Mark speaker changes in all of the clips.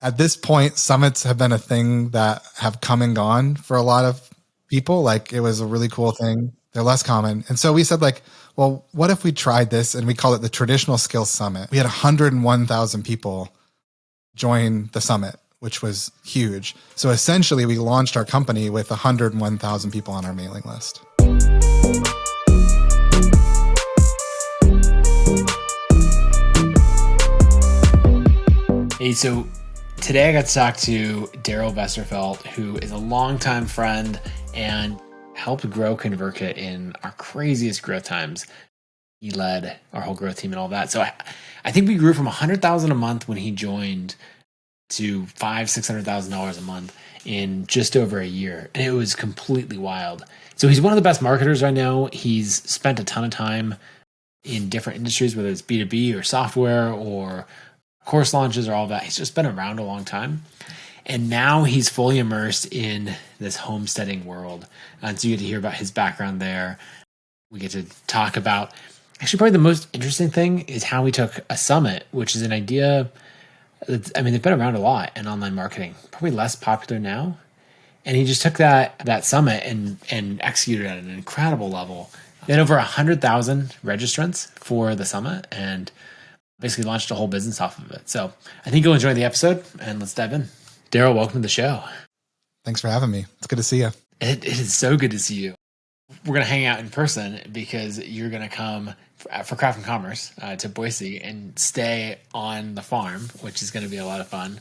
Speaker 1: At this point, summits have been a thing that have come and gone for a lot of people. Like it was a really cool thing. They're less common. And so we said like, well, what if we tried this and we call it the Traditional Skills Summit? We had 101,000 people join the summit, which was huge. So essentially we launched our company with 101,000 people on our mailing list.
Speaker 2: Hey, so today I got to talk to Darrell Vesterfelt, who is a longtime friend and helped grow ConvertKit in our craziest growth times. He led our whole growth team and all that. So I think we grew from $100,000 a month when he joined to $500,000-$600,000 a month in just over a year. And it was completely wild. So he's one of the best marketers I know. He's spent a ton of time in different industries, whether it's B2B or software or course launches or all that. He's just been around a long time. And now he's fully immersed in this homesteading world. And so you get to hear about his background there. We get to talk about, actually probably the most interesting thing is how he took a summit, which is an idea that's, I mean, they've been around a lot in online marketing, probably less popular now. And he just took that summit and executed at an incredible level. They had over 100,000 registrants for the summit and basically launched a whole business off of it. So I think you'll enjoy the episode, and let's dive in. Darrell, welcome to the show.
Speaker 1: Thanks for having me. It's good to see you.
Speaker 2: It is so good to see you. We're going to hang out in person because you're going to come for Craft and Commerce to Boise and stay on the farm, which is going to be a lot of fun.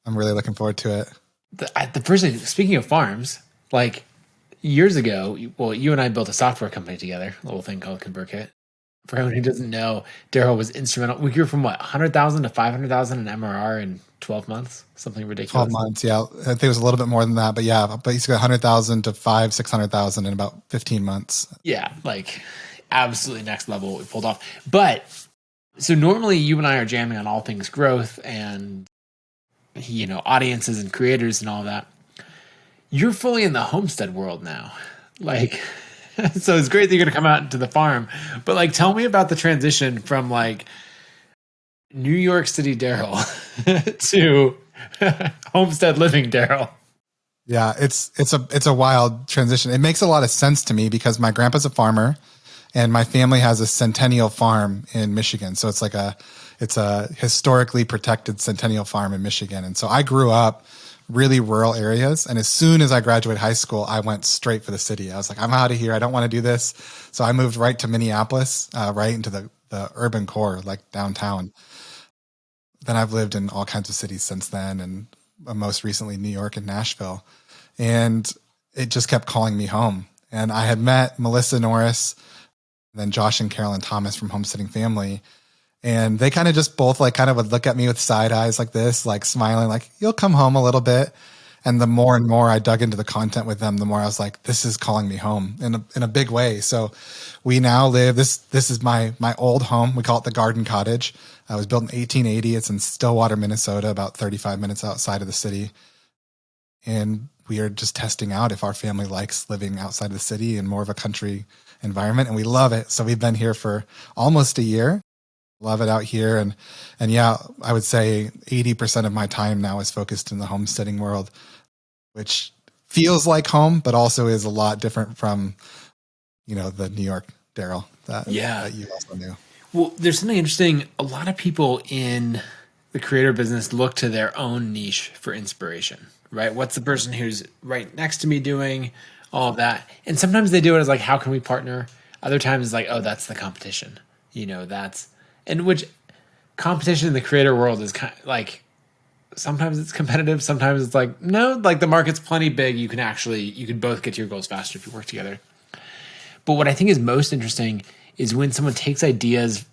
Speaker 1: I'm really looking forward to it.
Speaker 2: The first thing, speaking of farms, like years ago, well, you and I built a software company together, a little thing called ConvertKit. For anyone who doesn't know, Darrell was instrumental. We grew from what, 100,000 to 500,000 in MRR in 12 months, something ridiculous.
Speaker 1: 12 months, yeah. I think it was a little bit more than that, but yeah, basically 100,000 to 600,000 in about 15 months.
Speaker 2: Yeah, like absolutely next level what we pulled off. But so normally you and I are jamming on all things growth and, you know, audiences and creators and all that. You're fully in the homestead world now. Like, so it's great that you're going to come out to the farm, but like, tell me about the transition from like New York City Darrell to homestead living Darrell.
Speaker 1: Yeah, it's a wild transition. It makes a lot of sense to me because my grandpa's a farmer and my family has a centennial farm in Michigan. So it's a historically protected centennial farm in Michigan. And so I grew up really rural areas. And as soon as I graduated high school, I went straight for the city. I was like, I'm out of here. I don't want to do this. So I moved right to Minneapolis, right into the urban core, like downtown. Then I've lived in all kinds of cities since then, and most recently New York and Nashville. And it just kept calling me home. And I had met Melissa Norris, then Josh and Carolyn Thomas from Homesteading Family. And they kind of just both like kind of would look at me with side eyes like this, like smiling, like you'll come home a little bit. And the more and more I dug into the content with them, the more I was like, this is calling me home in a big way. So we now live, this is my old home. We call it the Garden Cottage. It was built in 1880. It's in Stillwater, Minnesota, about 35 minutes outside of the city. And we are just testing out if our family likes living outside of the city in more of a country environment. And we love it. So we've been here for almost a year. Love it out here. And yeah, I would say 80% of my time now is focused in the homesteading world, which feels like home, but also is a lot different from, you know, the New York Darrell that you also knew.
Speaker 2: Well, there's something interesting. A lot of people in the creator business look to their own niche for inspiration, right? What's the person who's right next to me doing all of that? And sometimes they do it as like, how can we partner? Other times it's like, oh, that's the competition. You know, and which competition in the creator world is kind of like, sometimes it's competitive. Sometimes it's like, no, like the market's plenty big. You can both get to your goals faster if you work together. But what I think is most interesting is when someone takes ideas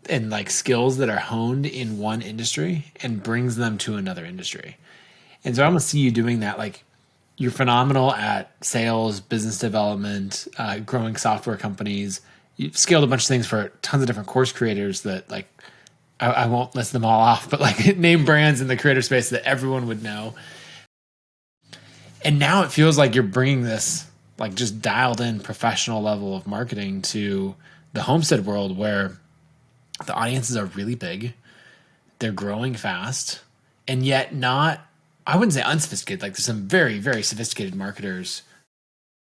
Speaker 2: and like skills that are honed in one industry and brings them to another industry. And so I almost see you doing that. Like you're phenomenal at sales, business development, growing software companies. You've scaled a bunch of things for tons of different course creators that like, I won't list them all off, but like name brands in the creator space that everyone would know. And now it feels like you're bringing this like just dialed in professional level of marketing to the homestead world where the audiences are really big. They're growing fast and yet not, I wouldn't say unsophisticated. Like there's some very, very sophisticated marketers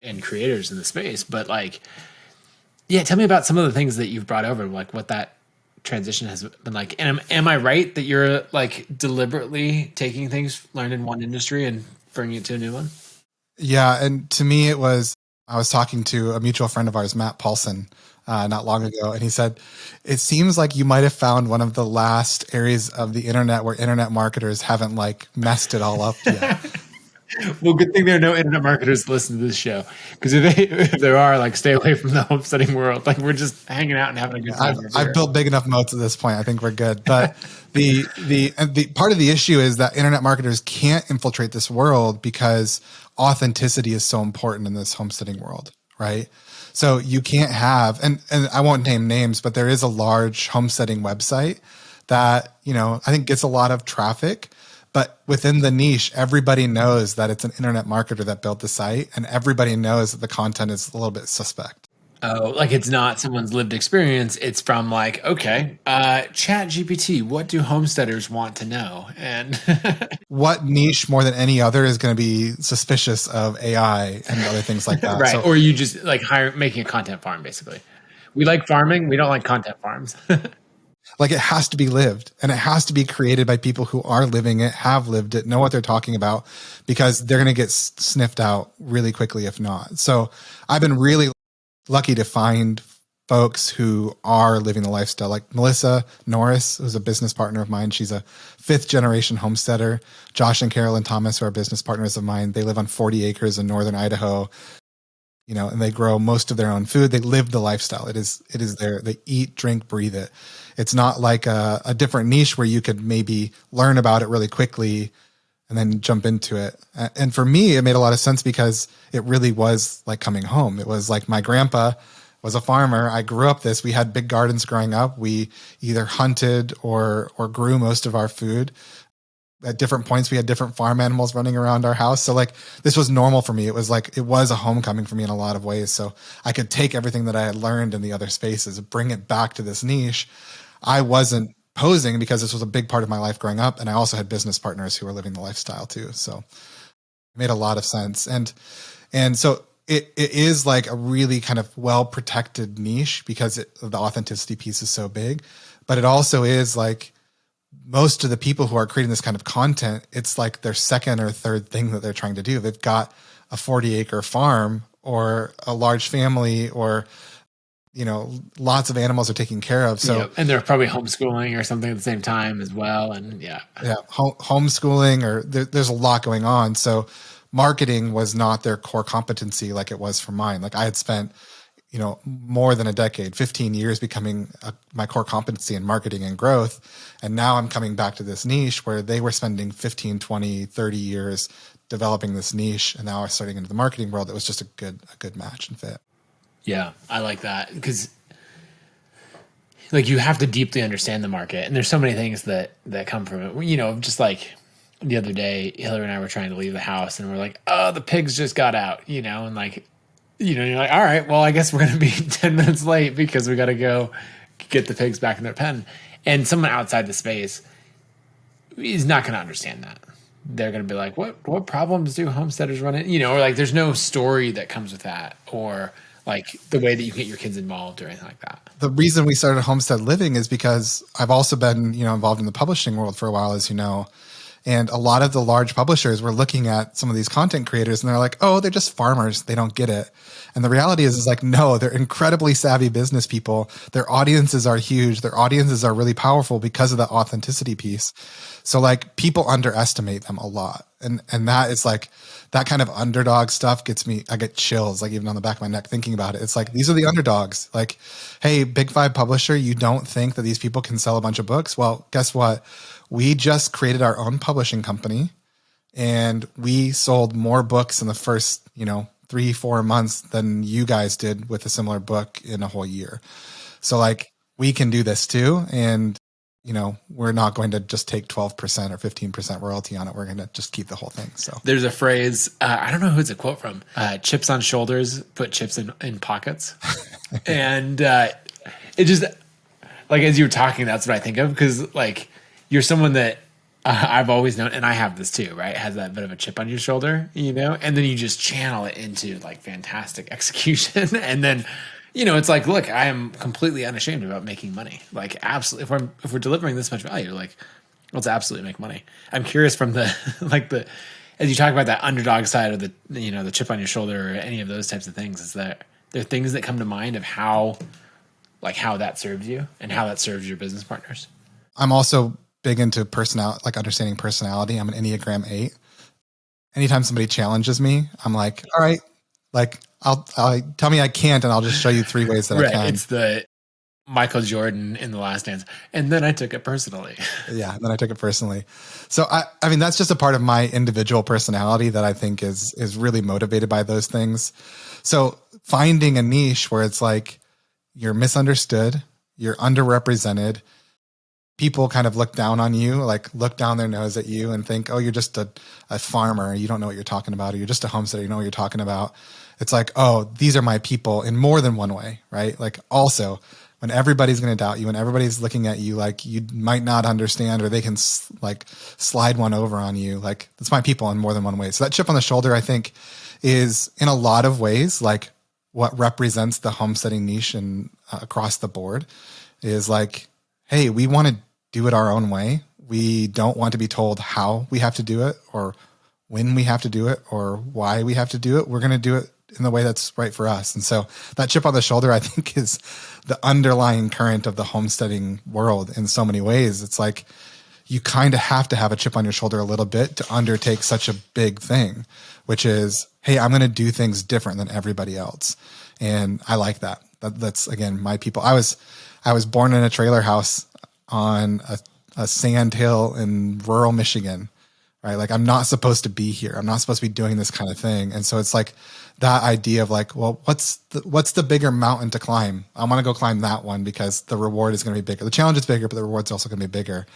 Speaker 2: and creators in the space, but like, yeah, tell me about some of the things that you've brought over, like what that transition has been like. And am I right that you're like deliberately taking things learned in one industry and bringing it to a new one?
Speaker 1: Yeah. And to me, I was talking to a mutual friend of ours, Matt Paulson, not long ago, and he said, it seems like you might have found one of the last areas of the internet where internet marketers haven't like messed it all up yet.
Speaker 2: Well, good thing there are no internet marketers listening to this show, because if there are, like, stay away from the homesteading world. Like we're just hanging out and having a good time.
Speaker 1: I've built big enough moats at this point. I think we're good. But the part of the issue is that internet marketers can't infiltrate this world because authenticity is so important in this homesteading world, right? So you can't have, and I won't name names, but there is a large homesteading website that, I think gets a lot of traffic. But within the niche, everybody knows that it's an internet marketer that built the site, and everybody knows that the content is a little bit suspect.
Speaker 2: Oh, like it's not someone's lived experience. It's from like, okay, Chat GPT, what do homesteaders want to know? And
Speaker 1: what niche more than any other is going to be suspicious of AI and other things like that?
Speaker 2: right.
Speaker 1: So,
Speaker 2: or you just like making a content farm, basically. We like farming. We don't like content farms.
Speaker 1: like it has to be lived, and it has to be created by people who are living it, have lived it, know what they're talking about, because they're going to get sniffed out really quickly if not. So I've been really lucky to find folks who are living the lifestyle, like Melissa Norris, who's a business partner of mine. She's a 5th generation homesteader. Josh and Carolyn Thomas, who are business partners of mine, they live on 40 acres in northern Idaho, and they grow most of their own food. They live the lifestyle. It is there. They eat, drink, breathe it. It's not like a different niche where you could maybe learn about it really quickly and then jump into it. And for me, it made a lot of sense because it really was like coming home. It was like my grandpa was a farmer. I grew up this. We had big gardens growing up. We either hunted or grew most of our food. At different points, we had different farm animals running around our house. So like this was normal for me. It was a homecoming for me in a lot of ways. So I could take everything that I had learned in the other spaces, bring it back to this niche. I wasn't posing because this was a big part of my life growing up. And I also had business partners who were living the lifestyle too. So it made a lot of sense. And so it is like a really kind of well-protected niche because the authenticity piece is so big, but it also is like most of the people who are creating this kind of content, it's like their second or third thing that they're trying to do. They've got a 40-acre farm or a large family or, lots of animals are taken care of. So,
Speaker 2: and they're probably homeschooling or something at the same time as well. And
Speaker 1: homeschooling or there's a lot going on. So marketing was not their core competency like it was for mine. Like I had spent, more than a decade, 15 years becoming my core competency in marketing and growth. And now I'm coming back to this niche where they were spending 15, 20, 30 years developing this niche. And now I'm starting into the marketing world. It was just a good match and fit.
Speaker 2: Yeah, I like that because like you have to deeply understand the market. And there's so many things that come from it. Just like the other day, Hillary and I were trying to leave the house and we're like, oh, the pigs just got out, and like, you're like, all right, well, I guess we're going to be 10 minutes late because we got to go get the pigs back in their pen. And someone outside the space is not going to understand that. They're going to be like, what problems do homesteaders run into? Or like, there's no story that comes with that or like the way that you get your kids involved or anything like that.
Speaker 1: The reason we started Homestead Living is because I've also been, involved in the publishing world for a while, as you know. And a lot of the large publishers were looking at some of these content creators and they're like, oh, they're just farmers. They don't get it. And the reality is like, no, they're incredibly savvy business people. Their audiences are huge. Their audiences are really powerful because of the authenticity piece. So like people underestimate them a lot. And that is like, that kind of underdog stuff I get chills, like even on the back of my neck thinking about it. It's like, these are the underdogs. Like, hey, Big Five publisher, you don't think that these people can sell a bunch of books? Well, guess what? We just created our own publishing company and we sold more books in the first, 3-4 months than you guys did with a similar book in a whole year. So like we can do this too. And, we're not going to just take 12% or 15% royalty on it. We're going to just keep the whole thing. So
Speaker 2: there's a phrase, I don't know who it's a quote from, chips on shoulders, put chips in pockets. And it just like, as you were talking, that's what I think of. Cause like, you're someone that I've always known, and I have this too, right? It has that bit of a chip on your shoulder, and then you just channel it into like fantastic execution. And then, it's like, look, I am completely unashamed about making money. Like, absolutely, if we're delivering this much value, like, let's absolutely make money. I'm curious from the as you talk about that underdog side of the chip on your shoulder or any of those types of things, is that there are things that come to mind of how that serves you and how that serves your business partners?
Speaker 1: I'm also big into personality, like understanding personality. I'm an Enneagram 8. Anytime somebody challenges me, I'm like, all right, like I'll tell me I can't, and I'll just show you 3 ways that I can.
Speaker 2: It's the Michael Jordan in The Last Dance. And then I took it personally.
Speaker 1: Yeah. Then I took it personally. So I mean, that's just a part of my individual personality that I think is really motivated by those things. So finding a niche where it's like, you're misunderstood, you're underrepresented, people kind of look down on you, like look down their nose at you and think, oh, you're just a farmer. You don't know what you're talking about. Or you're just a homesteader. You know what you're talking about. It's like, oh, these are my people in more than one way, right? Like also when everybody's going to doubt you and everybody's looking at you like you might not understand, or they can like slide one over on you. Like that's my people in more than one way. So that chip on the shoulder, I think, is in a lot of ways like what represents the homesteading niche and across the board is like, hey, we want to do it our own way. We don't want to be told how we have to do it or when we have to do it or why we have to do it. We're going to do it in the way that's right for us. And so that chip on the shoulder, I think, is the underlying current of the homesteading world in so many ways. It's like you kind of have to have a chip on your shoulder a little bit to undertake such a big thing, which is, hey, I'm going to do things different than everybody else. And I like that. That's, again, my people. I was born in a trailer house on a sand hill in rural Michigan, right? Like I'm not supposed to be here. I'm not supposed to be doing this kind of thing. And so it's like that idea of like, well, what's the bigger mountain to climb? I want to go climb that one because the reward is going to be bigger. The challenge is bigger, but the reward's also going to be bigger.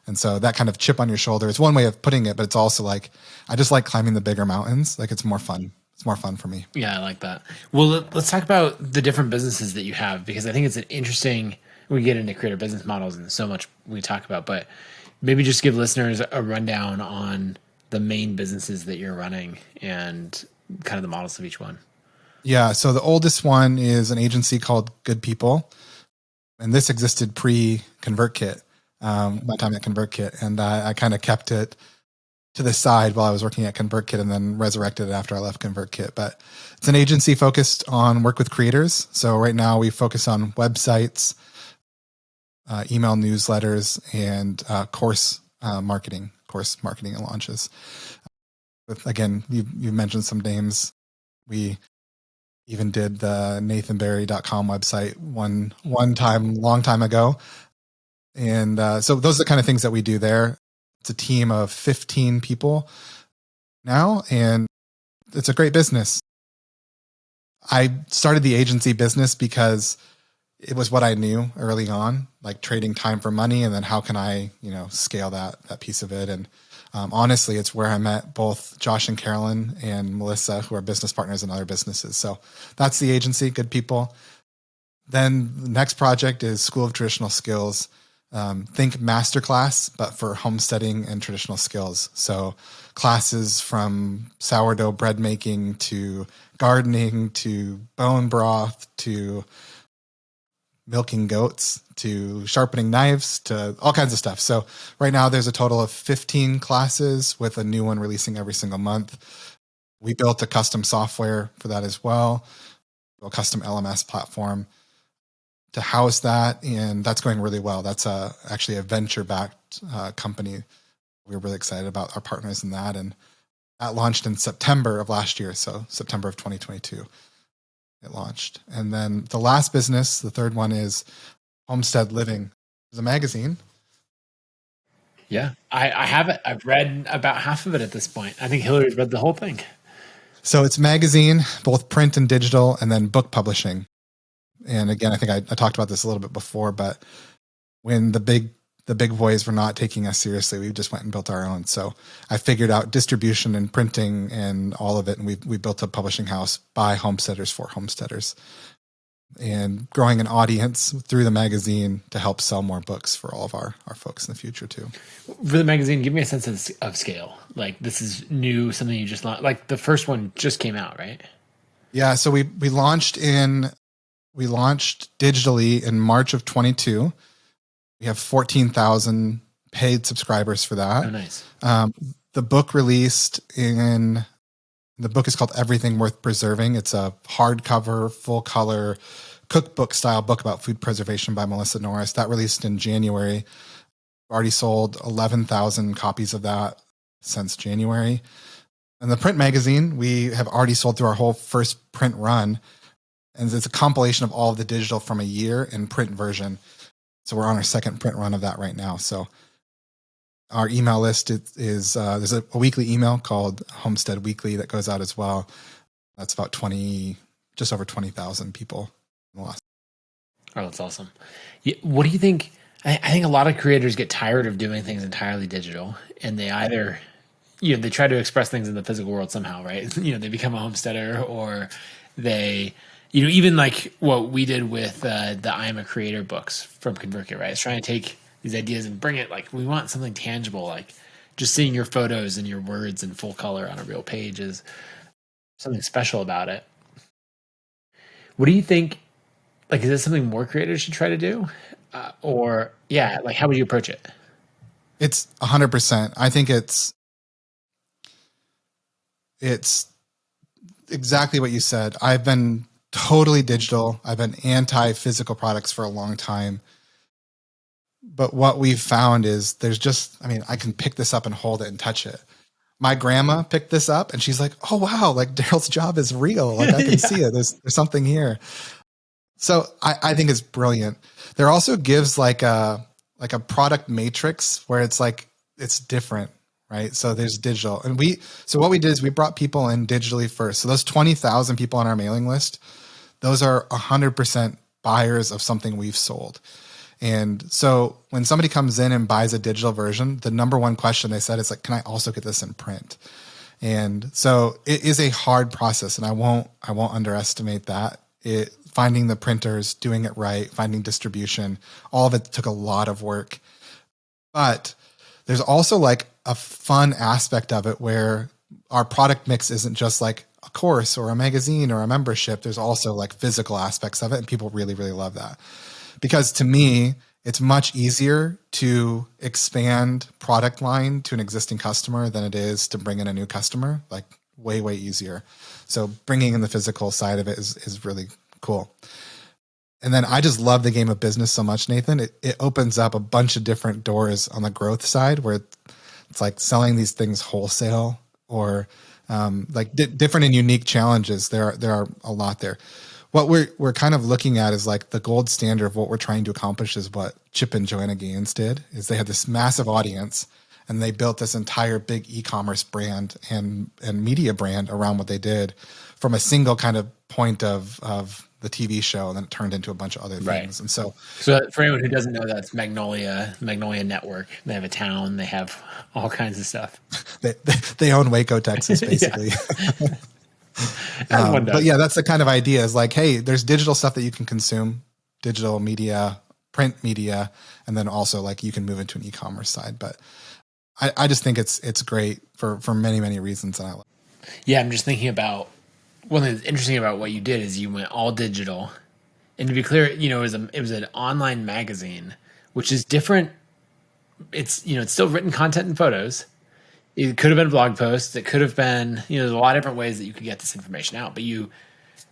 Speaker 1: And so that kind of chip on your shoulder is one way of putting it, but it's also like, I just like climbing the bigger mountains. Like it's more fun. It's more fun for me.
Speaker 2: Yeah, I like that. Well, let's talk about the different businesses that you have, because I think it's an interesting, we get into creator business models and so much we talk about, but maybe just give listeners a rundown on the main businesses that you're running and kind of the models of each one.
Speaker 1: Yeah. So the oldest one is an agency called Good People. And this existed pre-ConvertKit, my time at ConvertKit. And I kind of kept it to the side while I was working at ConvertKit and then resurrected it after I left ConvertKit. But it's an agency focused on work with creators. So right now we focus on websites, email newsletters, and course marketing and launches. Again, you mentioned some names. We even did the nathanberry.com website one time, long time ago. And so those are the kind of things that we do there. It's a team of 15 people now, and it's a great business. I started the agency business because it was what I knew early on, like trading time for money, and then how can I, scale that piece of it. And honestly, it's where I met both Josh and Carolyn and Melissa, who are business partners in other businesses. So that's the agency, Good People. Then the next project is School of Traditional Skills. Think masterclass, but for homesteading and traditional skills. So classes from sourdough bread making to gardening to bone broth to milking goats to sharpening knives to all kinds of stuff. So right now there's a total of 15 classes with a new one releasing every single month. We built a custom software for that as well, a custom LMS platform to house that. And that's going really well. That's actually a venture-backed company. We're really excited about our partners in that. And that launched in September of last year. So September of 2022, it launched. And then the last business, the third one, is Homestead Living. It's a magazine.
Speaker 2: Yeah, I have it. I've read about half of it at this point. I think Hillary's read the whole thing.
Speaker 1: So it's magazine, both print and digital, and then book publishing. And again, I think I talked about this a little bit before, but when the big boys were not taking us seriously, we just went and built our own. So I figured out distribution and printing and all of it. And we built a publishing house by homesteaders for homesteaders. and growing an audience through the magazine to help sell more books for all of our folks in the future too.
Speaker 2: For the magazine, give me a sense of scale. Like this is new, something you just launched. Like the first one just came out, right?
Speaker 1: Yeah. So we launched digitally in March of 22. We have 14,000 paid subscribers for that.
Speaker 2: Oh, nice.
Speaker 1: The book the book is called Everything Worth Preserving. It's a hardcover, full color cookbook style book about food preservation by Melissa Norris. That released in January. We've already sold 11,000 copies of that since January. And the print magazine, we have already sold through our whole first print run. And it's a compilation of all of the digital from a year in print version. So we're on our second print run of that right now. So our email list is there's a weekly email called Homestead Weekly that goes out as well. That's about just over 20,000 people in the last.
Speaker 2: Oh, that's awesome. Yeah, what do you think? I think a lot of creators get tired of doing things entirely digital, and they either, they try to express things in the physical world somehow, right? They become a homesteader, or they, even like what we did with the I Am a Creator books from ConvertKit, right? It's trying to take these ideas and bring it, like, we want something tangible, like just seeing your photos and your words in full color on a real page is something special about it. What do you think? Like, is this something more creators should try to do? Or, yeah, like, how would you approach it?
Speaker 1: It's 100%. I think it's exactly what you said. I've been totally digital. I've been anti-physical products for a long time. But what we've found is I can pick this up and hold it and touch it. My grandma picked this up and she's like, oh, wow, like Darrell's job is real. Like I can see it. There's something here. So I think it's brilliant. There also gives like a product matrix where it's like, it's different, right? So there's digital. And what we did is we brought people in digitally first. So those 20,000 people on our mailing list, those are 100% buyers of something we've sold. And so when somebody comes in and buys a digital version, the number one question they said is like, can I also get this in print? And so it is a hard process, and I won't underestimate that. Finding the printers, doing it right, finding distribution, all of it took a lot of work. But there's also like a fun aspect of it where our product mix isn't just like a course or a magazine or a membership. There's also like physical aspects of it, and people really, really love that. Because to me, it's much easier to expand product line to an existing customer than it is to bring in a new customer, like way, way easier. So bringing in the physical side of it is really cool. And then I just love the game of business so much, Nathan. It opens up a bunch of different doors on the growth side where it's like selling these things wholesale or different and unique challenges. There are a lot there. What we're kind of looking at is like the gold standard of what we're trying to accomplish is what Chip and Joanna Gaines did. Is they had this massive audience and they built this entire big e-commerce brand and media brand around what they did from a single kind of point of the TV show, and then it turned into a bunch of other things. Right. And so
Speaker 2: for anyone who doesn't know, that's Magnolia Network. They have a town. They have all kinds of stuff.
Speaker 1: they own Waco, Texas, basically. But yeah, that's the kind of idea is like, hey, there's digital stuff that you can consume, digital media, print media, and then also like you can move into an e-commerce side. But I just think it's great for many, many reasons. And
Speaker 2: I'm just thinking about one thing that's interesting about what you did is you went all digital. And to be clear, it was an online magazine, which is different. It's still written content and photos. It could have been a blog post. It could have been, there's a lot of different ways that you could get this information out, but and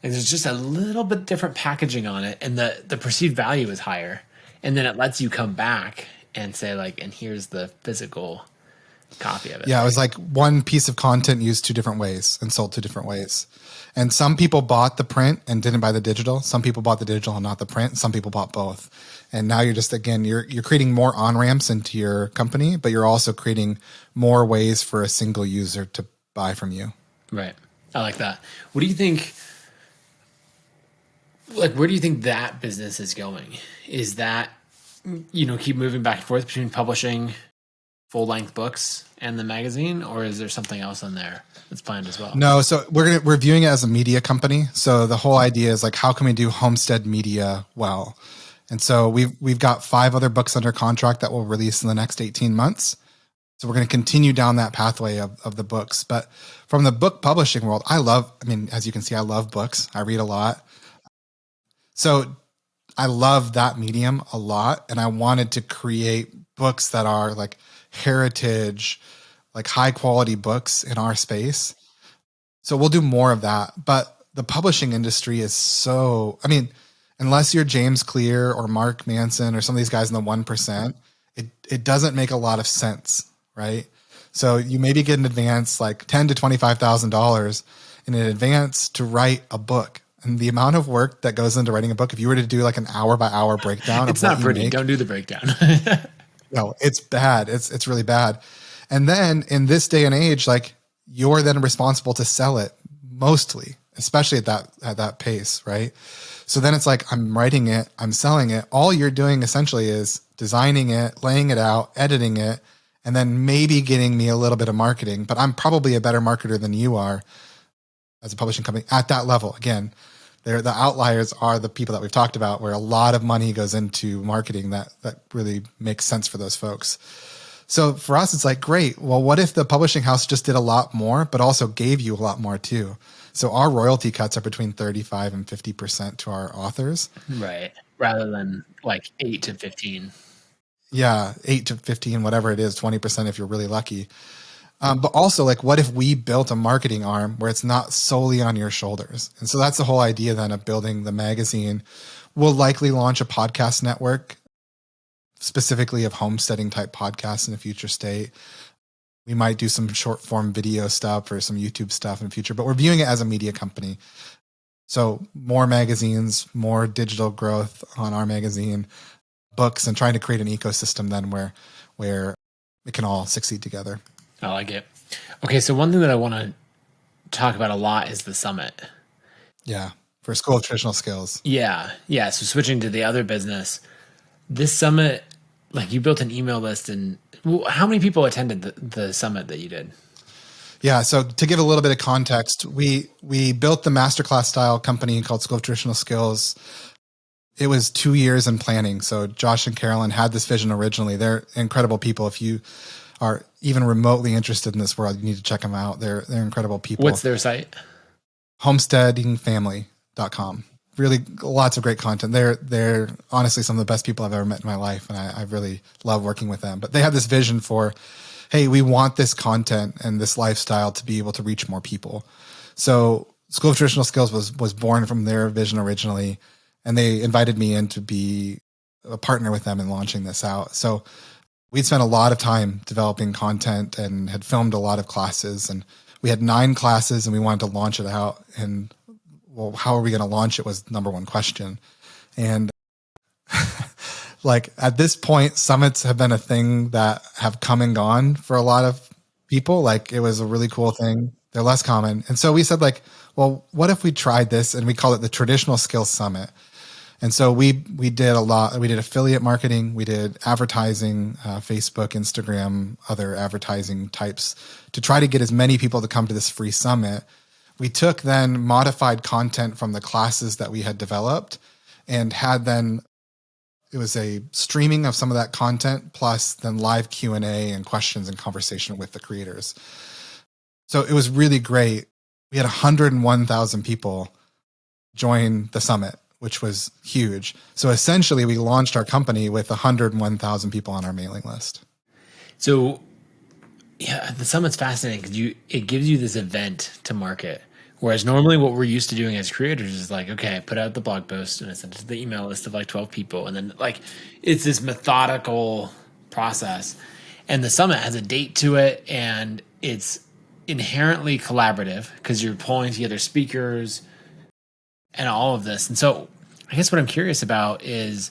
Speaker 2: there's just a little bit different packaging on it, and the perceived value is higher. And then it lets you come back and say like, and here's the physical copy of it.
Speaker 1: Yeah, it was like one piece of content used two different ways and sold two different ways. And some people bought the print and didn't buy the digital. Some people bought the digital and not the print. Some people bought both. And now you're just, again, you're creating more on-ramps into your company, but you're also creating more ways for a single user to buy from you.
Speaker 2: Right. I like that. What do you think, like, where do you think that business is going? Is that, keep moving back and forth between publishing full-length books and the magazine, or is there something else in there that's planned as well?
Speaker 1: No, so we're viewing it as a media company. So the whole idea is like, how can we do homestead media well? And so we've got 5 other books under contract that will release in the next 18 months. So we're going to continue down that pathway of the books. But from the book publishing world, as you can see, I love books. I read a lot. So I love that medium a lot. And I wanted to create books that are like heritage, like high quality books in our space. So we'll do more of that. But the publishing industry is unless you're James Clear or Mark Manson or some of these guys in the 1%, it doesn't make a lot of sense, right? So you maybe get an advance like $10,000 to $25,000 in an advance to write a book. And the amount of work that goes into writing a book, if you were to do like an hour by hour breakdown,
Speaker 2: it's not pretty. Don't do the breakdown.
Speaker 1: No, it's bad. It's really bad. And then in this day and age, like you're then responsible to sell it mostly, especially at that pace, right? So then it's like, I'm writing it, I'm selling it. All you're doing essentially is designing it, laying it out, editing it, and then maybe getting me a little bit of marketing. But I'm probably a better marketer than you are as a publishing company at that level. Again, the outliers are the people that we've talked about, where a lot of money goes into marketing that really makes sense for those folks. So for us, it's like, great. Well, what if the publishing house just did a lot more, but also gave you a lot more too? So our royalty cuts are between 35 and 50% to our authors.
Speaker 2: Right. Rather than like 8 to 15.
Speaker 1: Yeah, 8 to 15, whatever it is, 20% if you're really lucky. But also, like, what if we built a marketing arm where it's not solely on your shoulders? And so that's the whole idea then of building the magazine. We'll likely launch a podcast network, specifically of homesteading type podcasts in a future state. We might do some short form video stuff or some YouTube stuff in the future, but we're viewing it as a media company. So more magazines, more digital growth on our magazine, books, and trying to create an ecosystem then where it can all succeed together.
Speaker 2: I like it. Okay, so one thing that I want to talk about a lot is the summit.
Speaker 1: Yeah, for School of Traditional Skills.
Speaker 2: Yeah. So switching to the other business, this summit, like you built an email list, and how many people attended the summit that you did?
Speaker 1: Yeah, so to give a little bit of context, we built the masterclass style company called School of Traditional Skills. It was 2 years in planning. So Josh and Carolyn had this vision originally. They're incredible people. If you are even remotely interested in this world, you need to check them out. They're incredible people.
Speaker 2: What's their site?
Speaker 1: homesteadingfamily.com. Really lots of great content. They're honestly some of the best people I've ever met in my life. And I really love working with them. But they have this vision for, hey, we want this content and this lifestyle to be able to reach more people. So School of Traditional Skills was born from their vision originally. And they invited me in to be a partner with them in launching this out. So we'd spent a lot of time developing content and had filmed a lot of classes. And we had 9 classes and we wanted to launch it out. And well, how are we going to launch it was number one question. And like at this point, summits have been a thing that have come and gone for a lot of people. Like it was a really cool thing. They're less common. And so we said like, well, what if we tried this? And we called it the Traditional Skills Summit. And so we did a lot. We did affiliate marketing. We did advertising, Facebook, Instagram, other advertising types to try to get as many people to come to this free summit. We took then modified content from the classes that we had developed and had then, it was a streaming of some of that content plus then live Q&A and questions and conversation with the creators. So it was really great. We had 101,000 people join the summit, which was huge. So essentially we launched our company with 101,000 people on our mailing list.
Speaker 2: So yeah, the summit's fascinating because it gives you this event to market. Whereas normally what we're used to doing as creators is like, okay, I put out the blog post and I send it to the email list of like 12 people. And then like, it's this methodical process. And the summit has a date to it and it's inherently collaborative because you're pulling together speakers and all of this. And so I guess what I'm curious about is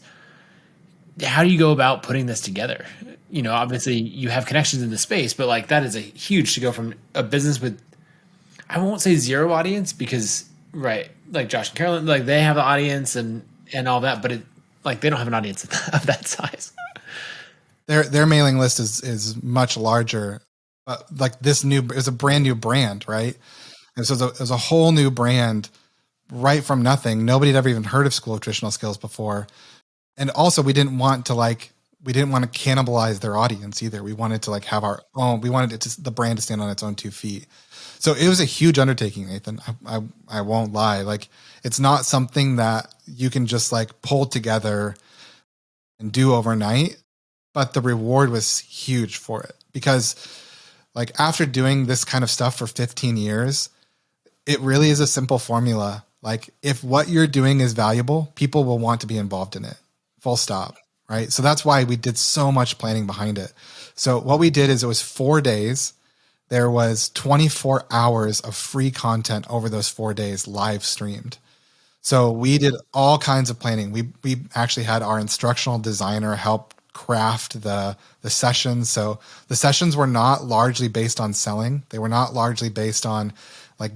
Speaker 2: how do you go about putting this together? You know, obviously you have connections in the space, but like that is a huge to go from a business with, I won't say zero audience because right, like Josh and Carolyn, like they have an audience and all that, but it like they don't have an audience of that size.
Speaker 1: Their mailing list is much larger. But like is a brand new brand, right? And so it was a whole new brand right from nothing. Nobody had ever even heard of School of Traditional Skills before. And also we didn't want to cannibalize their audience either. We wanted to have our own, we wanted the brand to stand on its own 2 feet. So it was a huge undertaking, Nathan. I won't lie. Like, it's not something that you can just pull together and do overnight, but the reward was huge for it, because after doing this kind of stuff for 15 years, it really is a simple formula. If what you're doing is valuable, people will want to be involved in it. Full stop. Right. So that's why we did so much planning behind it. So what we did is it was 4 days. There was 24 hours of free content over those 4 days live streamed. So we did all kinds of planning. We actually had our instructional designer help craft the sessions. So the sessions were not largely based on selling. They were not largely based on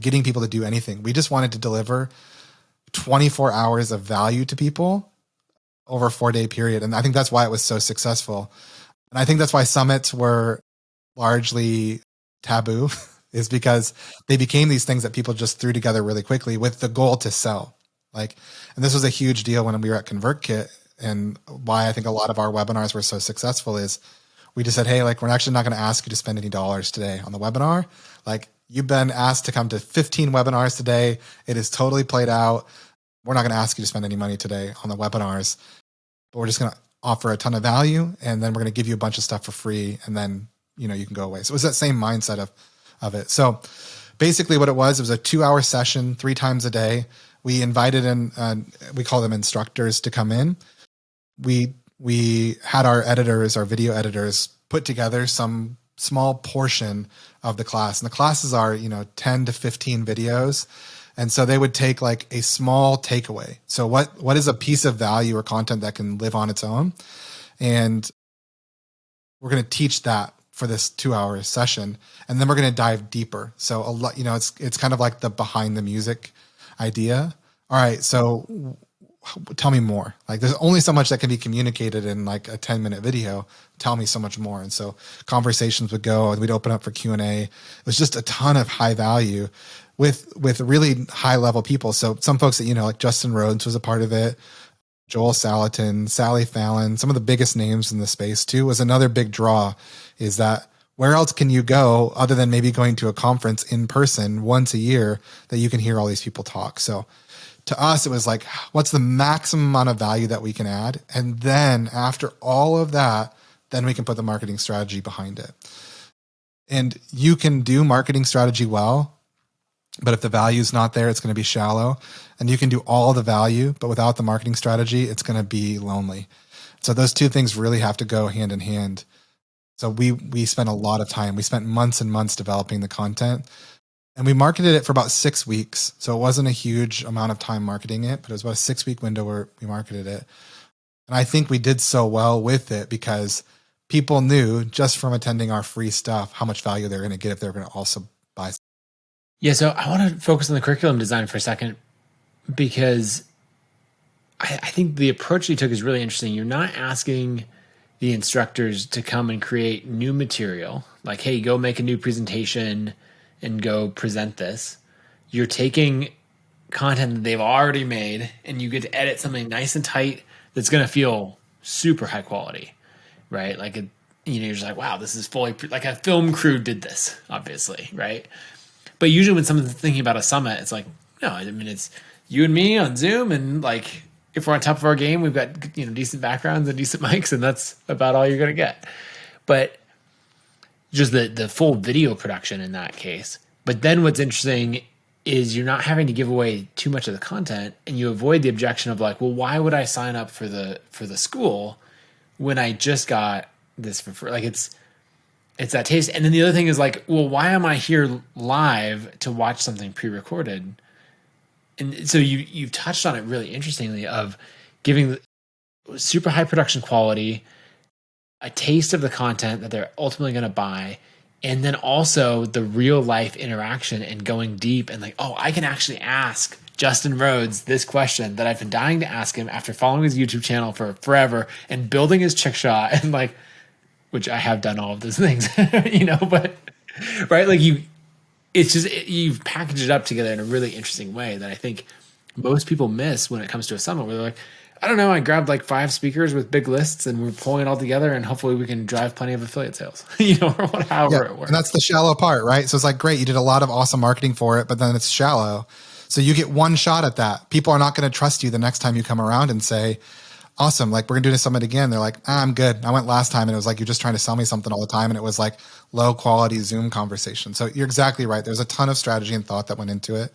Speaker 1: getting people to do anything. We just wanted to deliver 24 hours of value to people over a 4-day period. And I think that's why it was so successful. And I think that's why summits were largely taboo, is because they became these things that people just threw together really quickly with the goal to sell. And this was a huge deal when we were at ConvertKit, and why I think a lot of our webinars were so successful is we just said, hey, we're actually not going to ask you to spend any dollars today on the webinar. You've been asked to come to 15 webinars today. It is totally played out. We're not going to ask you to spend any money today on the webinars, but we're just going to offer a ton of value, and then we're going to give you a bunch of stuff for free, and then you can go away. So it was that same mindset of it. So basically what it was a 2-hour session 3 times a day. We invited in, we call them instructors, to come in. We had our video editors, put together some small portion of the class. And the classes are, 10 to 15 videos. And so they would take a small takeaway. So what is a piece of value or content that can live on its own? And we're going to teach that for this 2-hour session. And then we're going to dive deeper. So a lot, it's kind of like the behind the music idea. All right. So tell me more. There's only so much that can be communicated in a 10-minute video. Tell me so much more. And so conversations would go, and we'd open up for Q&A. It was just a ton of high value with really high level people. So some folks that, like Justin Rhodes was a part of it. Joel Salatin, Sally Fallon, some of the biggest names in the space too, was another big draw. Is that where else can you go other than maybe going to a conference in person once a year that you can hear all these people talk? So to us, it was what's the maximum amount of value that we can add? And then after all of that, then we can put the marketing strategy behind it. And you can do marketing strategy well, but if the value is not there, it's going to be shallow. And you can do all the value, but without the marketing strategy, it's going to be lonely. So those two things really have to go hand in hand. So we spent a lot of time. We spent months and months developing the content, and we marketed it for about 6 weeks. So it wasn't a huge amount of time marketing it, but it was about a 6-week window where we marketed it. And I think we did so well with it because people knew just from attending our free stuff how much value they're going to get if they're going to also buy.
Speaker 2: Yeah, so I want to focus on the curriculum design for a second, because I think the approach you took is really interesting. You're not asking the instructors to come and create new material, like, hey, go make a new presentation and go present this. You're taking content that they've already made, and you get to edit something nice and tight that's going to feel super high quality, right? You're just wow, this is fully, like a film crew did this, obviously, right? But usually when someone's thinking about a summit, it's no, I mean, it's you and me on Zoom, and if we're on top of our game, we've got decent backgrounds and decent mics, and that's about all you're going to get. But just the full video production in that case. But then what's interesting is you're not having to give away too much of the content, and you avoid the objection of well, why would I sign up for the school when I just got this for free? It's that taste. And then the other thing is well, why am I here live to watch something pre-recorded? And so you've touched on it really interestingly, of giving super high production quality, a taste of the content that they're ultimately going to buy, and then also the real life interaction and going deep and I can actually ask Justin Rhodes this question that I've been dying to ask him after following his YouTube channel for forever and building his chick shot, and which I have done all of those things, but right. Like you've packaged it up together in a really interesting way that I think most people miss when it comes to a summit where they're like, I don't know, I grabbed like 5 speakers with big lists and we're pulling it all together and hopefully we can drive plenty of affiliate sales, or however it works.
Speaker 1: And that's the shallow part, right? So it's like, great, you did a lot of awesome marketing for it, but then it's shallow. So you get one shot at that. People are not going to trust you the next time you come around and say, awesome, like we're going to do this summit again. They're like, I'm good. I went last time and it was like, you're just trying to sell me something all the time. And it was like low quality Zoom conversation. So you're exactly right. There's a ton of strategy and thought that went into it.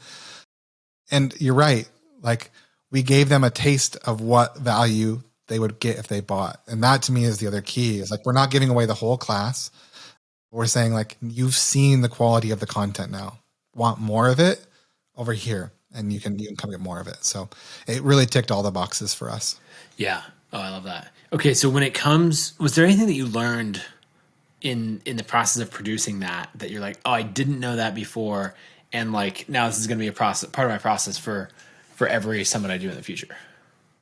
Speaker 1: And you're right. Like we gave them a taste of what value they would get if they bought. And that to me is the other key is like, we're not giving away the whole class. We're saying like, you've seen the quality of the content now. Want more of it? Over here, and you can come get more of it. So it really ticked all the boxes for us.
Speaker 2: Yeah. Oh, I love that. Okay. So when it comes, was there anything that you learned in the process of producing that you're like, oh, I didn't know that before. And like, now this is going to be part of my process for every summit I do in the future.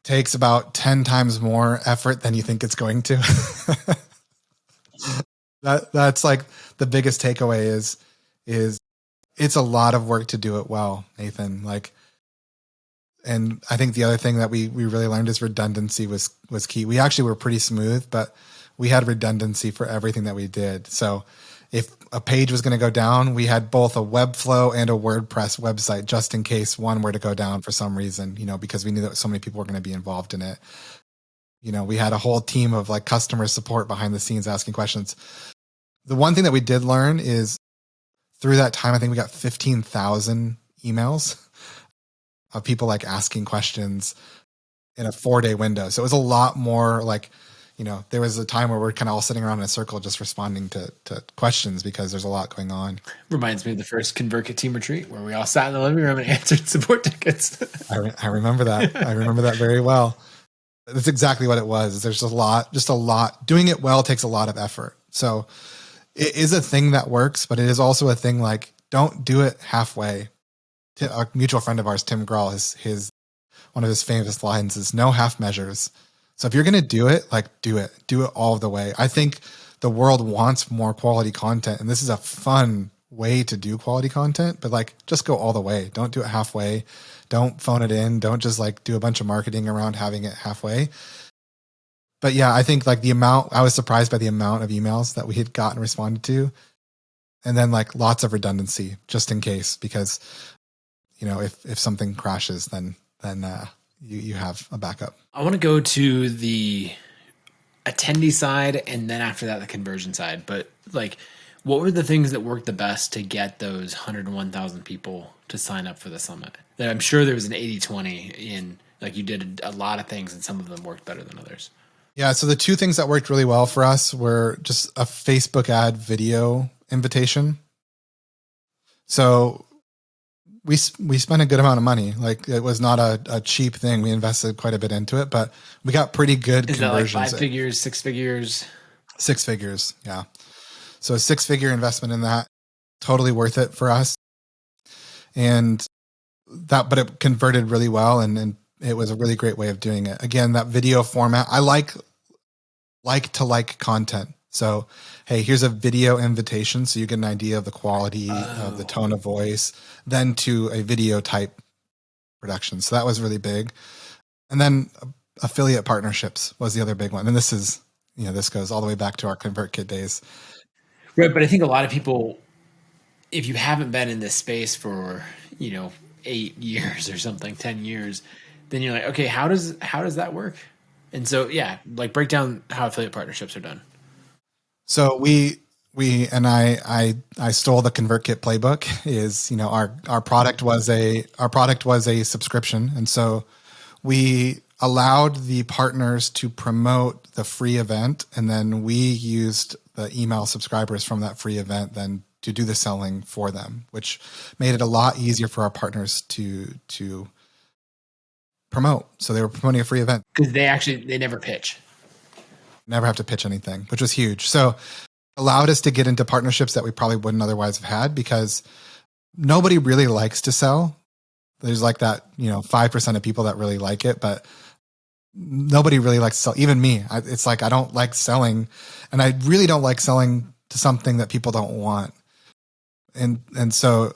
Speaker 1: Takes about 10 times more effort than you think it's going to. That's like the biggest takeaway is it's a lot of work to do it well, Nathan. Like, and I think the other thing that we really learned is redundancy was key. We actually were pretty smooth, but we had redundancy for everything that we did. So if a page was going to go down, we had both a Webflow and a WordPress website just in case one were to go down for some reason, because we knew that so many people were going to be involved in it. We had a whole team of like customer support behind the scenes asking questions. The one thing that we did learn is through that time, I think we got 15,000 emails of people like asking questions in a 4-day window. So it was a lot more like, there was a time where we're kind of all sitting around in a circle just responding to questions because there's a lot going on.
Speaker 2: Reminds me of the first ConvertKit team retreat where we all sat in the living room and answered support tickets.
Speaker 1: I remember that. I remember that very well. That's exactly what it was. There's a lot. Doing it well takes a lot of effort. So it is a thing that works, but it is also a thing like, don't do it halfway. A mutual friend of ours, Tim Grahl, one of his famous lines is no half measures. So if you're going to do it, like do it all the way. I think the world wants more quality content, and this is a fun way to do quality content, but like just go all the way. Don't do it halfway. Don't phone it in. Don't just like do a bunch of marketing around having it halfway. But yeah, I think like I was surprised by the amount of emails that we had gotten responded to. And then like lots of redundancy just in case, because, if something crashes, then you have a backup.
Speaker 2: I want to go to the attendee side and then after that, the conversion side. But like, what were the things that worked the best to get those 101,000 people to sign up for the summit? I'm sure there was an 80-20 in like you did a lot of things and some of them worked better than others.
Speaker 1: Yeah. So the two things that worked really well for us were just a Facebook ad video invitation. So we spent a good amount of money. Like it was not a cheap thing. We invested quite a bit into it, but we got pretty good conversions.
Speaker 2: Is that like 5 figures, 6 figures?
Speaker 1: 6 figures. Yeah. So a 6-figure investment in that, totally worth it for us. And but it converted really well. And it was a really great way of doing it. Again, that video format, I like content. So, hey, here's a video invitation. So you get an idea of the quality of the tone of voice, then to a video type production. So that was really big. And then affiliate partnerships was the other big one. And this is, this goes all the way back to our ConvertKit days.
Speaker 2: Right. But I think a lot of people, if you haven't been in this space for, 8 years or something, 10 years, then you're like, okay, how does that work? And so, yeah, like break down how affiliate partnerships are done. So
Speaker 1: we and I stole the ConvertKit playbook. Is our product was a subscription, and so we allowed the partners to promote the free event, and then we used the email subscribers from that free event then to do the selling for them, which made it a lot easier for our partners to promote. So they were promoting a free event
Speaker 2: because they never pitch.
Speaker 1: Never have to pitch anything, which was huge. So allowed us to get into partnerships that we probably wouldn't otherwise have had because nobody really likes to sell. There's like that, 5% of people that really like it, but nobody really likes to sell, even me. It's like, I don't like selling, and I really don't like selling to something that people don't want. And so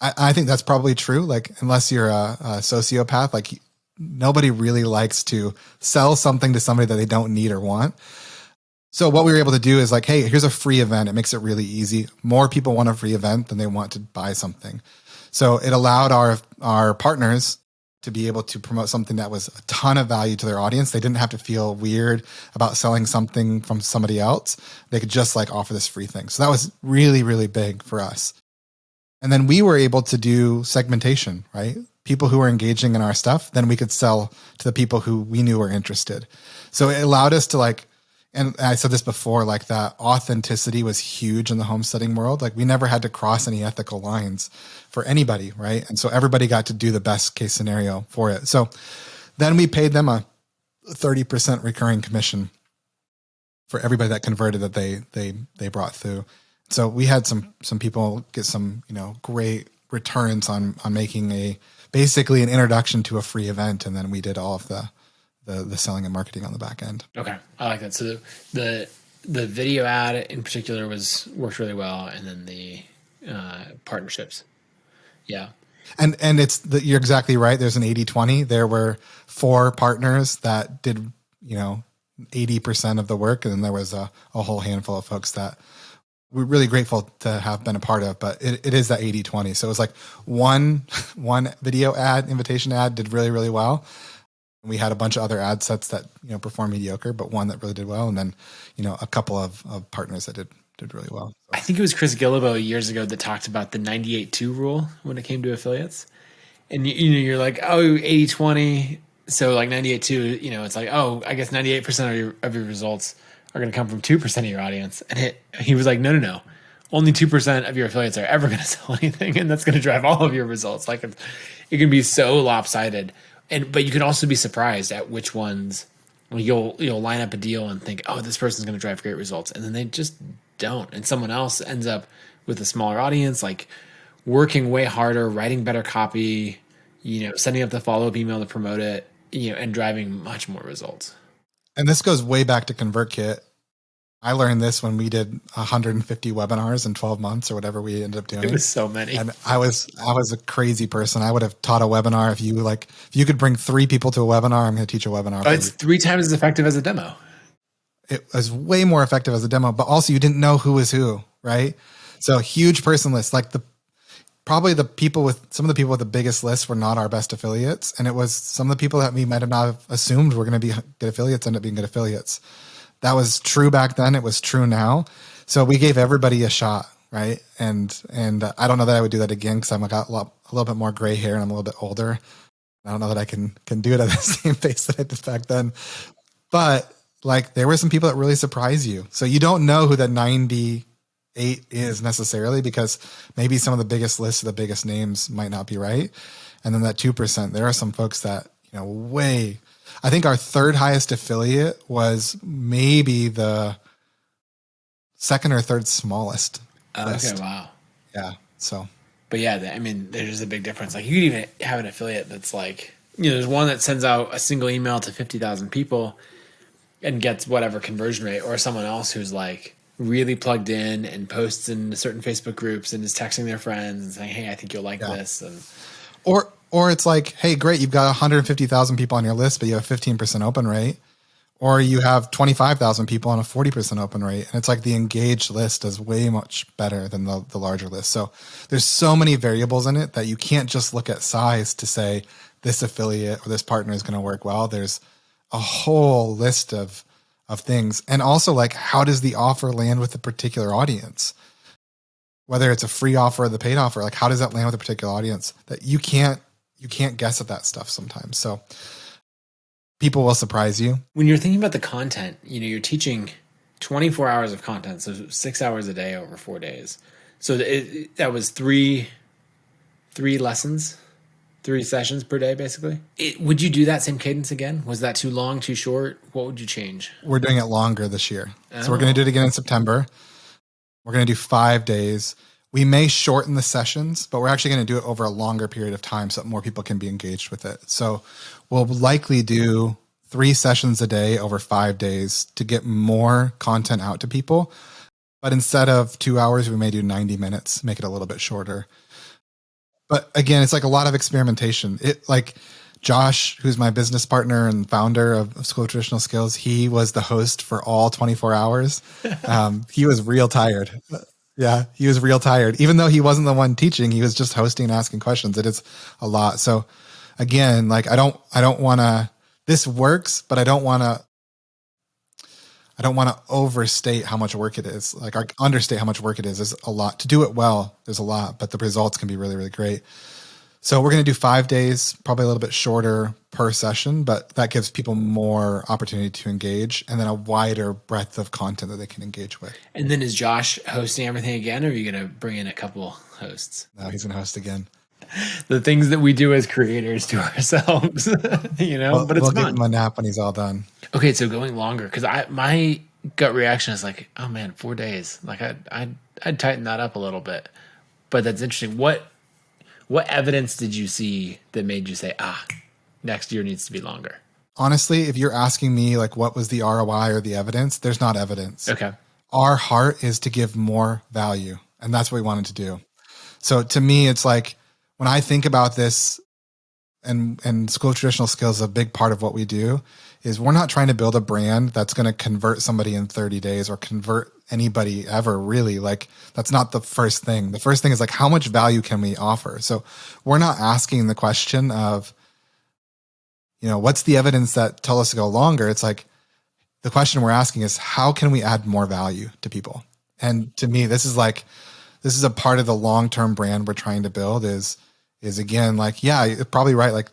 Speaker 1: I think that's probably true. Like, unless you're a sociopath, like nobody really likes to sell something to somebody that they don't need or want. So what we were able to do is like, hey, here's a free event. It makes it really easy. More people want a free event than they want to buy something. So it allowed our partners to be able to promote something that was a ton of value to their audience. They didn't have to feel weird about selling something from somebody else. They could just like offer this free thing. So that was really, really big for us. And then we were able to do segmentation, right? People who were engaging in our stuff, then we could sell to the people who we knew were interested. So it allowed us to like, and I said this before, like that authenticity was huge in the homesteading world. Like we never had to cross any ethical lines for anybody, right? And so everybody got to do the best case scenario for it. So then we paid them a 30% recurring commission for everybody that converted that they brought through. So we had some people get some, great returns on making basically an introduction to a free event. And then we did all of the selling and marketing on the back end. Okay.
Speaker 2: I like that. So the video ad in particular worked really well. And then the partnerships. Yeah.
Speaker 1: And you're exactly right. There's an 80-20. There were 4 partners that did, 80% of the work. And then there was a whole handful of folks that we're really grateful to have been a part of, but it is that 80-20. So it was like one video ad, invitation ad did really, really well. We had a bunch of other ad sets that, performed mediocre, but one that really did well. And then, a couple of partners that did really well. So.
Speaker 2: I think it was Chris Guillebeau years ago that talked about the 98-2 rule when it came to affiliates. And, you're like, oh, 80-20. So like 98-2, it's like, oh, I guess 98% of your results are going to come from 2% of your audience. And he was like, no. Only 2% of your affiliates are ever going to sell anything. And that's going to drive all of your results. Like it can be so lopsided. But you can also be surprised at which ones you'll line up a deal and think, oh, this person's going to drive great results. And then they just don't. And someone else ends up with a smaller audience, like working way harder, writing better copy, sending up the follow-up email to promote it, and driving much more results.
Speaker 1: And this goes way back to ConvertKit. I learned this when we did 150 webinars in 12 months or whatever we ended up doing.
Speaker 2: It was so many.
Speaker 1: And I was a crazy person. I would have taught a webinar. If you could bring 3 people to a webinar, I'm going to teach a webinar.
Speaker 2: Oh, it's 3 times as effective as a demo.
Speaker 1: It was way more effective as a demo, but also you didn't know who was who, right? So huge person list, like some of the people with the biggest lists were not our best affiliates. And it was some of the people that we might have not assumed were going to be good affiliates end up being good affiliates. That was true back then. It was true now. So we gave everybody a shot, right? And I don't know that I would do that again because I've got a little bit more gray hair and I'm a little bit older. I don't know that I can do it at the same pace that I did back then. But like there were some people that really surprise you. So you don't know who that 98 is necessarily because maybe some of the biggest lists of the biggest names might not be right. And then that 2%, there are some folks that, I think our third highest affiliate was maybe the second or third smallest list.
Speaker 2: Okay, wow.
Speaker 1: Yeah, so.
Speaker 2: But yeah, there's a big difference. Like you could even have an affiliate that's like, there's one that sends out a single email to 50,000 people and gets whatever conversion rate, or someone else who's like really plugged in and posts in certain Facebook groups and is texting their friends and saying, hey, I think you'll like this. And
Speaker 1: Or it's like, hey, great, you've got 150,000 people on your list, but you have 15% open rate. Or you have 25,000 people on a 40% open rate. And it's like the engaged list is way much better than the larger list. So there's so many variables in it that you can't just look at size to say this affiliate or this partner is going to work well. There's a whole list of things. And also like, how does the offer land with a particular audience? Whether it's a free offer or the paid offer, like how does that land with a particular audience that you can't guess at that stuff sometimes. So people will surprise you.
Speaker 2: When you're thinking about the content, you're teaching 24 hours of content, so 6 hours a day over 4 days. So that was three lessons, 3 sessions per day, basically. Would you do that same cadence again? Was that too long, too short? What would you change?
Speaker 1: We're doing it longer this year. So we're going to do it again in September. We're going to do 5 days. We may shorten the sessions, but we're actually going to do it over a longer period of time so that more people can be engaged with it. So we'll likely do 3 sessions a day over 5 days to get more content out to people. But instead of 2 hours, we may do 90 minutes, make it a little bit shorter. But again, it's like a lot of experimentation. Josh, who's my business partner and founder of School of Traditional Skills, he was the host for all 24 hours. He was real tired. Yeah, he was real tired. Even though he wasn't the one teaching, he was just hosting and asking questions. It is a lot. So again, like I don't want to, this works, but I don't want to overstate how much work it is. Like, understate how much work it is. There's a lot to do it well. There's a lot, but the results can be really, really great. So we're going to do 5 days, probably a little bit shorter per session, but that gives people more opportunity to engage and then a wider breadth of content that they can engage with.
Speaker 2: And then is Josh hosting everything again, or are you going to bring in a couple hosts?
Speaker 1: No, he's going to host again.
Speaker 2: The things that we do as creators to ourselves, but it's
Speaker 1: we'll
Speaker 2: fun.
Speaker 1: give him a nap when he's all done.
Speaker 2: Okay, so going longer, because my gut reaction is like, oh man, 4 days. Like I'd tighten that up a little bit. But that's interesting. What evidence did you see that made you say, next year needs to be longer?
Speaker 1: Honestly, if you're asking me like what was the ROI or the evidence, there's not evidence.
Speaker 2: Okay.
Speaker 1: Our heart is to give more value, and that's what we wanted to do. So to me, it's like when I think about this, and School of Traditional Skills, a big part of what we do is we're not trying to build a brand that's going to convert somebody in 30 days or convert anybody ever, really. Like, that's not the first thing. The first thing is like, how much value can we offer? So we're not asking the question of, what's the evidence that tell us to go longer? It's like, the question we're asking is, how can we add more value to people? And to me, this is a part of the long-term brand we're trying to build is again, like, yeah, you're probably right. Like,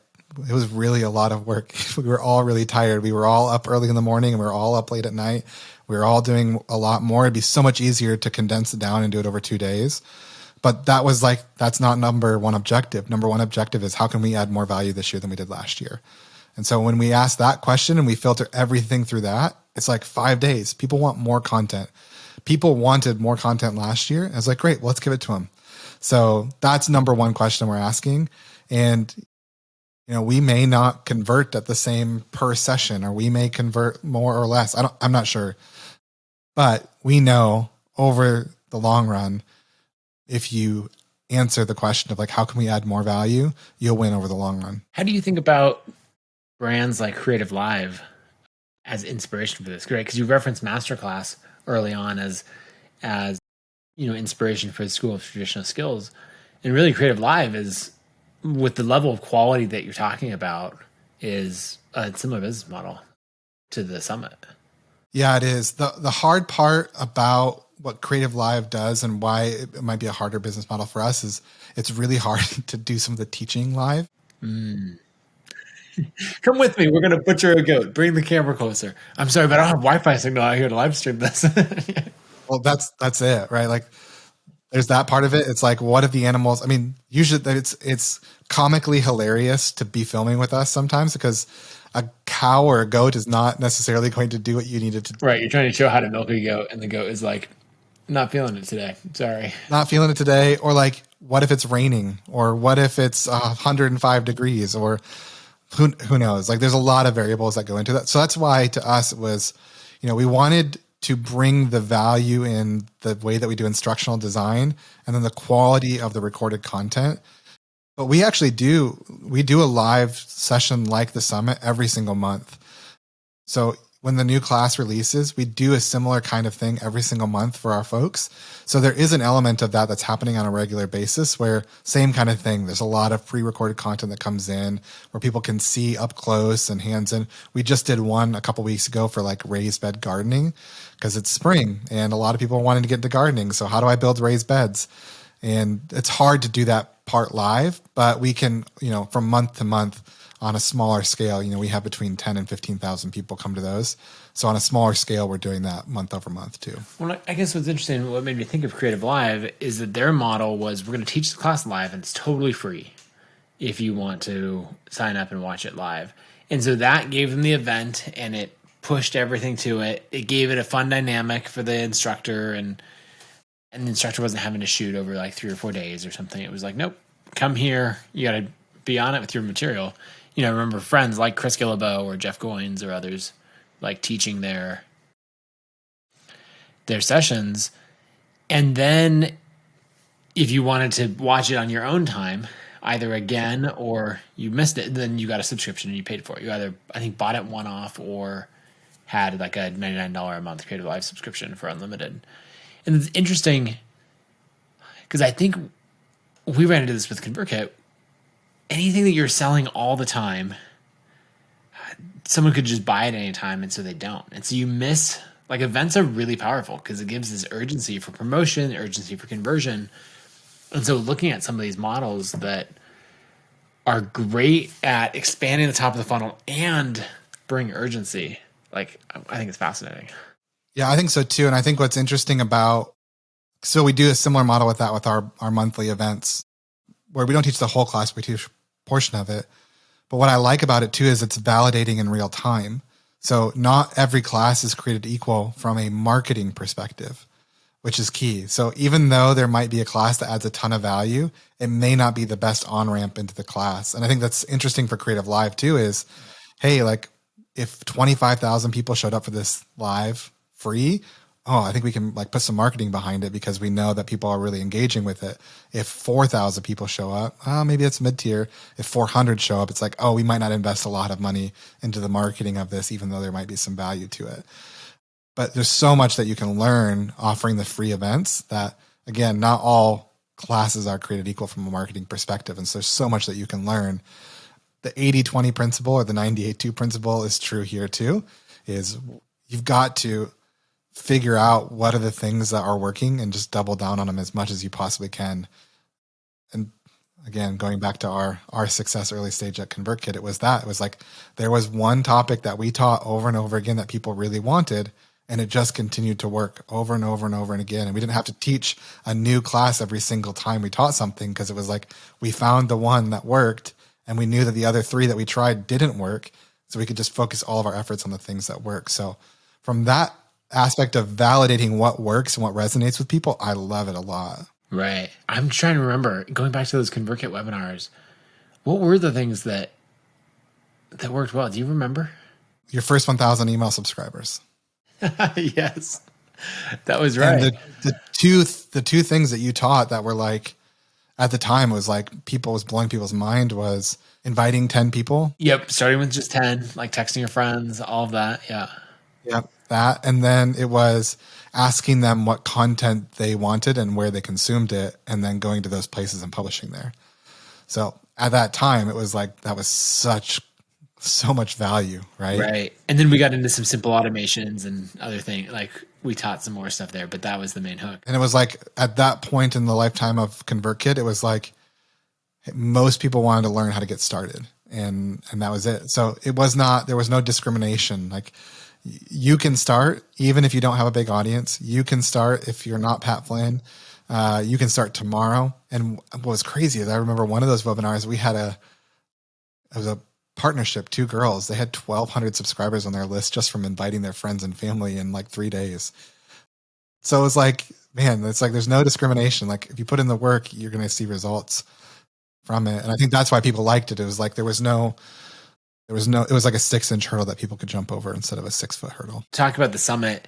Speaker 1: it was really a lot of work. We were all really tired. We were all up early in the morning and we were all up late at night. We were all doing a lot more. It'd be so much easier to condense it down and do it over 2 days. But that's not number one objective. Number one objective is, how can we add more value this year than we did last year? And so when we ask that question and we filter everything through that, it's like 5 days. People want more content. People wanted more content last year. I was like, great, let's give it to them. So that's number one question we're asking. And, we may not convert at the same per session, or we may convert more or less. I'm not sure. But we know over the long run, if you answer the question of like, how can we add more value, you'll win over the long run.
Speaker 2: How do you think about brands like Creative Live as inspiration for this? Great, because you referenced Masterclass early on as inspiration for the School of Traditional Skills, and really Creative Live is, with the level of quality that you're talking about, is a similar business model to the summit.
Speaker 1: Yeah, it is. The hard part about what Creative Live does and why it might be a harder business model for us is it's really hard to do some of the teaching live.
Speaker 2: Come with me. We're going to butcher a goat. Bring the camera closer. I'm sorry, but I don't have Wi-Fi signal out here to live stream this.
Speaker 1: Well, that's it, right? Like, there's that part of it. It's like, what if the animals, usually it's comically hilarious to be filming with us sometimes, because a cow or a goat is not necessarily going to do what you needed to do.
Speaker 2: Right. You're trying to show how to milk a goat, and the goat is like, not feeling it today. Sorry.
Speaker 1: Not feeling it today. Or like, what if it's raining? Or what if it's 105 degrees? Or who knows? Like, there's a lot of variables that go into that. So that's why to us it was, we wanted to bring the value in the way that we do instructional design and then the quality of the recorded content. But we actually do a live session like the summit every single month. So when the new class releases, we do a similar kind of thing every single month for our folks. So there is an element of that that's happening on a regular basis where same kind of thing. There's a lot of pre-recorded content that comes in where people can see up close and hands in. We just did one a couple weeks ago for like raised bed gardening because it's spring and a lot of people are wanting to get into gardening. So how do I build raised beds? And it's hard to do that part live, but we can, from month to month, on a smaller scale, we have between 10 and 15,000 people come to those. So on a smaller scale, we're doing that month over month too.
Speaker 2: Well, I guess what's interesting, what made me think of Creative Live is that their model was, we're going to teach the class live and it's totally free if you want to sign up and watch it live. And so that gave them the event and it pushed everything to it. It gave it a fun dynamic for the instructor, and the instructor wasn't having to shoot over like 3 or 4 days or something. It was like, nope, come here. You got to be on it with your material. I remember friends like Chris Gillibo or Jeff Goins or others like teaching their sessions. And then if you wanted to watch it on your own time, either again or you missed it, then you got a subscription and you paid for it. You either, I think, bought it one off or had like a $99 a month Creative Live subscription for unlimited. And it's interesting because I think we ran into this with ConvertKit. Anything that you're selling all the time, someone could just buy it at any time, and so they don't. And so you miss, like, events are really powerful because it gives this urgency for promotion, urgency for conversion. And so looking at some of these models that are great at expanding the top of the funnel and bring urgency, like, I think it's fascinating.
Speaker 1: Yeah, I think so too. And I think what's interesting about, so we do a similar model with that with our monthly events where we don't teach the whole class, we teach a portion of it. But what I like about it too is it's validating in real time. So not every class is created equal from a marketing perspective, which is key. So even though there might be a class that adds a ton of value, it may not be the best on-ramp into the class. And I think that's interesting for Creative Live too is, hey, like if 25,000 people showed up for this live free, I think we can like put some marketing behind it because we know that people are really engaging with it. If 4,000 people show up, maybe it's mid-tier. If 400 show up, it's like, we might not invest a lot of money into the marketing of this, even though there might be some value to it. But there's so much that you can learn offering the free events that, again, not all classes are created equal from a marketing perspective. And so there's so much that you can learn. The 80-20 principle or the 98-2 principle is true here too, is you've got to figure out what are the things that are working and just double down on them as much as you possibly can. And again, going back to our success early stage at ConvertKit, it was like there was one topic that we taught over and over again that people really wanted, and it just continued to work over and over and over and again. And we didn't have to teach a new class every single time we taught something because it was like we found the one that worked and we knew that the other three that we tried didn't work. So we could just focus all of our efforts on the things that work. So from that aspect of validating what works and what resonates with people, I love it a lot.
Speaker 2: Right. I'm trying to remember, going back to those ConvertKit webinars, what were the things that worked well? Do you remember?
Speaker 1: Your first 1,000 email subscribers.
Speaker 2: Yes, that was right.
Speaker 1: And the two things that you taught that were like, at the time was like was blowing people's mind was inviting 10 people.
Speaker 2: Yep. Starting with just 10, like texting your friends, all of that. Yeah.
Speaker 1: Yep. That. And then it was asking them what content they wanted and where they consumed it, and then going to those places and publishing there. So at that time, it was like, that was so much value, right?
Speaker 2: Right. And then we got into some simple automations and other things. Like we taught some more stuff there, but that was the main hook.
Speaker 1: And it was like at that point in the lifetime of ConvertKit, it was like most people wanted to learn how to get started, and that was it. So there was no discrimination. Like you can start even if you don't have a big audience. You can start if you're not Pat Flynn. You can start tomorrow. And what was crazy is I remember one of those webinars, it was a partnership, 2 girls. They had 1,200 subscribers on their list just from inviting their friends and family in like 3 days. So it was like, man, it's like there's no discrimination. Like if you put in the work, you're going to see results from it. And I think that's why people liked it. It was like it was like a 6-inch hurdle that people could jump over instead of a 6-foot hurdle.
Speaker 2: Talk about the summit.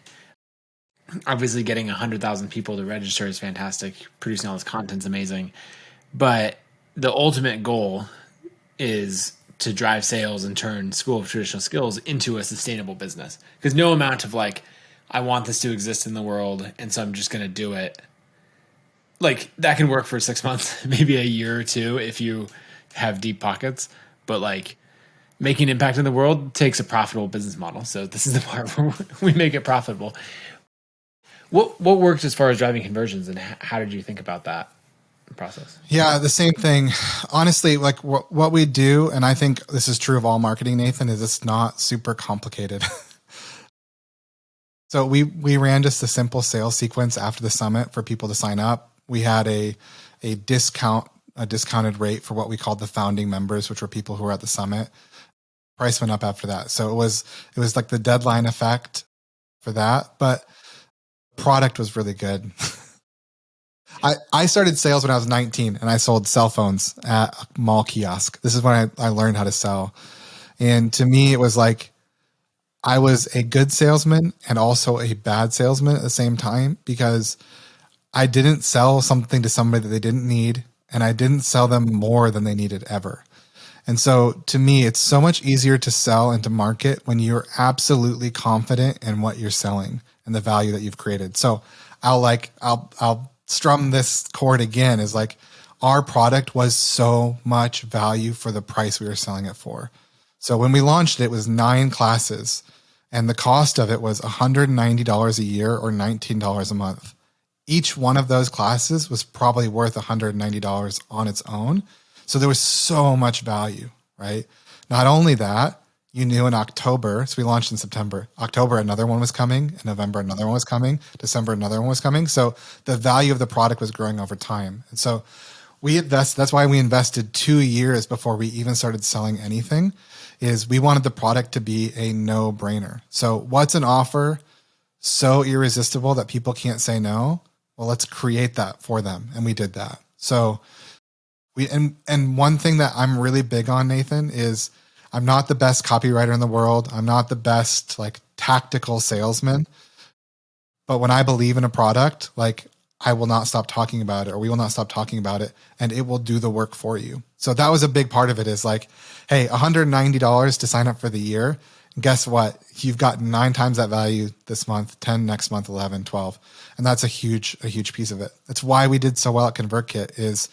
Speaker 2: Obviously getting 100,000 people to register is fantastic. Producing all this content is amazing. But the ultimate goal is to drive sales and turn School of Traditional Skills into a sustainable business. Because no amount of like, I want this to exist in the world, and so I'm just going to do it. Like that can work for 6 months, maybe a year or 2 if you have deep pockets. But like making impact in the world takes a profitable business model. So this is the part where we make it profitable. What worked as far as driving conversions, and how did you think about that process?
Speaker 1: Yeah, the same thing. Honestly, like what we do, and I think this is true of all marketing, Nathan, is it's not super complicated. So we ran just a simple sales sequence after the summit for people to sign up. We had a discounted rate for what we called the founding members, which were people who were at the summit. Price went up after that. So it was like the deadline effect for that, but product was really good. I started sales when I was 19 and I sold cell phones at a mall kiosk. This is when I learned how to sell. And to me, it was like I was a good salesman and also a bad salesman at the same time, because I didn't sell something to somebody that they didn't need, and I didn't sell them more than they needed ever. And so to me, it's so much easier to sell and to market when you're absolutely confident in what you're selling and the value that you've created. So I'll strum this chord again, is like, our product was so much value for the price we were selling it for. So when we launched it, it was 9 classes, and the cost of it was $190 a year or $19 a month. Each one of those classes was probably worth $190 on its own. So there was so much value, right? Not only that, you knew in October, so we launched in September, October, another one was coming, in November, another one was coming, December, another one was coming. So the value of the product was growing over time. And so that's why we invested 2 years before we even started selling anything, is we wanted the product to be a no-brainer. So what's an offer so irresistible that people can't say no? Well, let's create that for them. And we did that. So and one thing that I'm really big on, Nathan, is I'm not the best copywriter in the world. I'm not the best like tactical salesman. But when I believe in a product, like, I will not stop talking about it, or we will not stop talking about it, and it will do the work for you. So that was a big part of it, is like, hey, $190 to sign up for the year. And guess what? You've got 9 times that value this month, 10 next month, 11, 12. And that's a huge piece of it. That's why we did so well at ConvertKit, is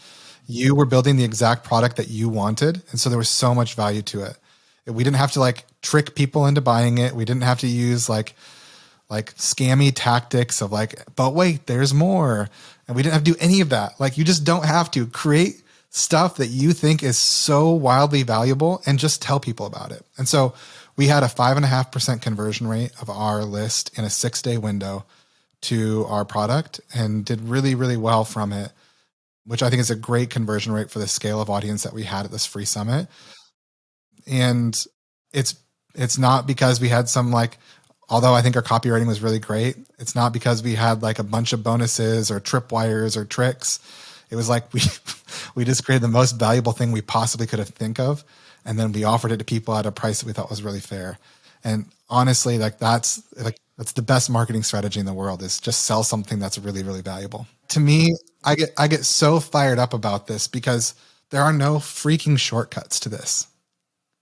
Speaker 1: you were building the exact product that you wanted. And so there was so much value to it. We didn't have to like trick people into buying it. We didn't have to use like scammy tactics of like, but wait, there's more. And we didn't have to do any of that. Like, you just don't have to create stuff that you think is so wildly valuable and just tell people about it. And so we had a 5.5% conversion rate of our list in a 6-day window to our product, and did really, really well from it, which I think is a great conversion rate for the scale of audience that we had at this free summit. And it's not because we had some like, although I think our copywriting was really great, it's not because we had like a bunch of bonuses or tripwires or tricks. It was like we just created the most valuable thing we possibly could have think of, and then we offered it to people at a price that we thought was really fair. And honestly, that's the best marketing strategy in the world, is just sell something that's really, really valuable. To me, I get so fired up about this because there are no freaking shortcuts to this.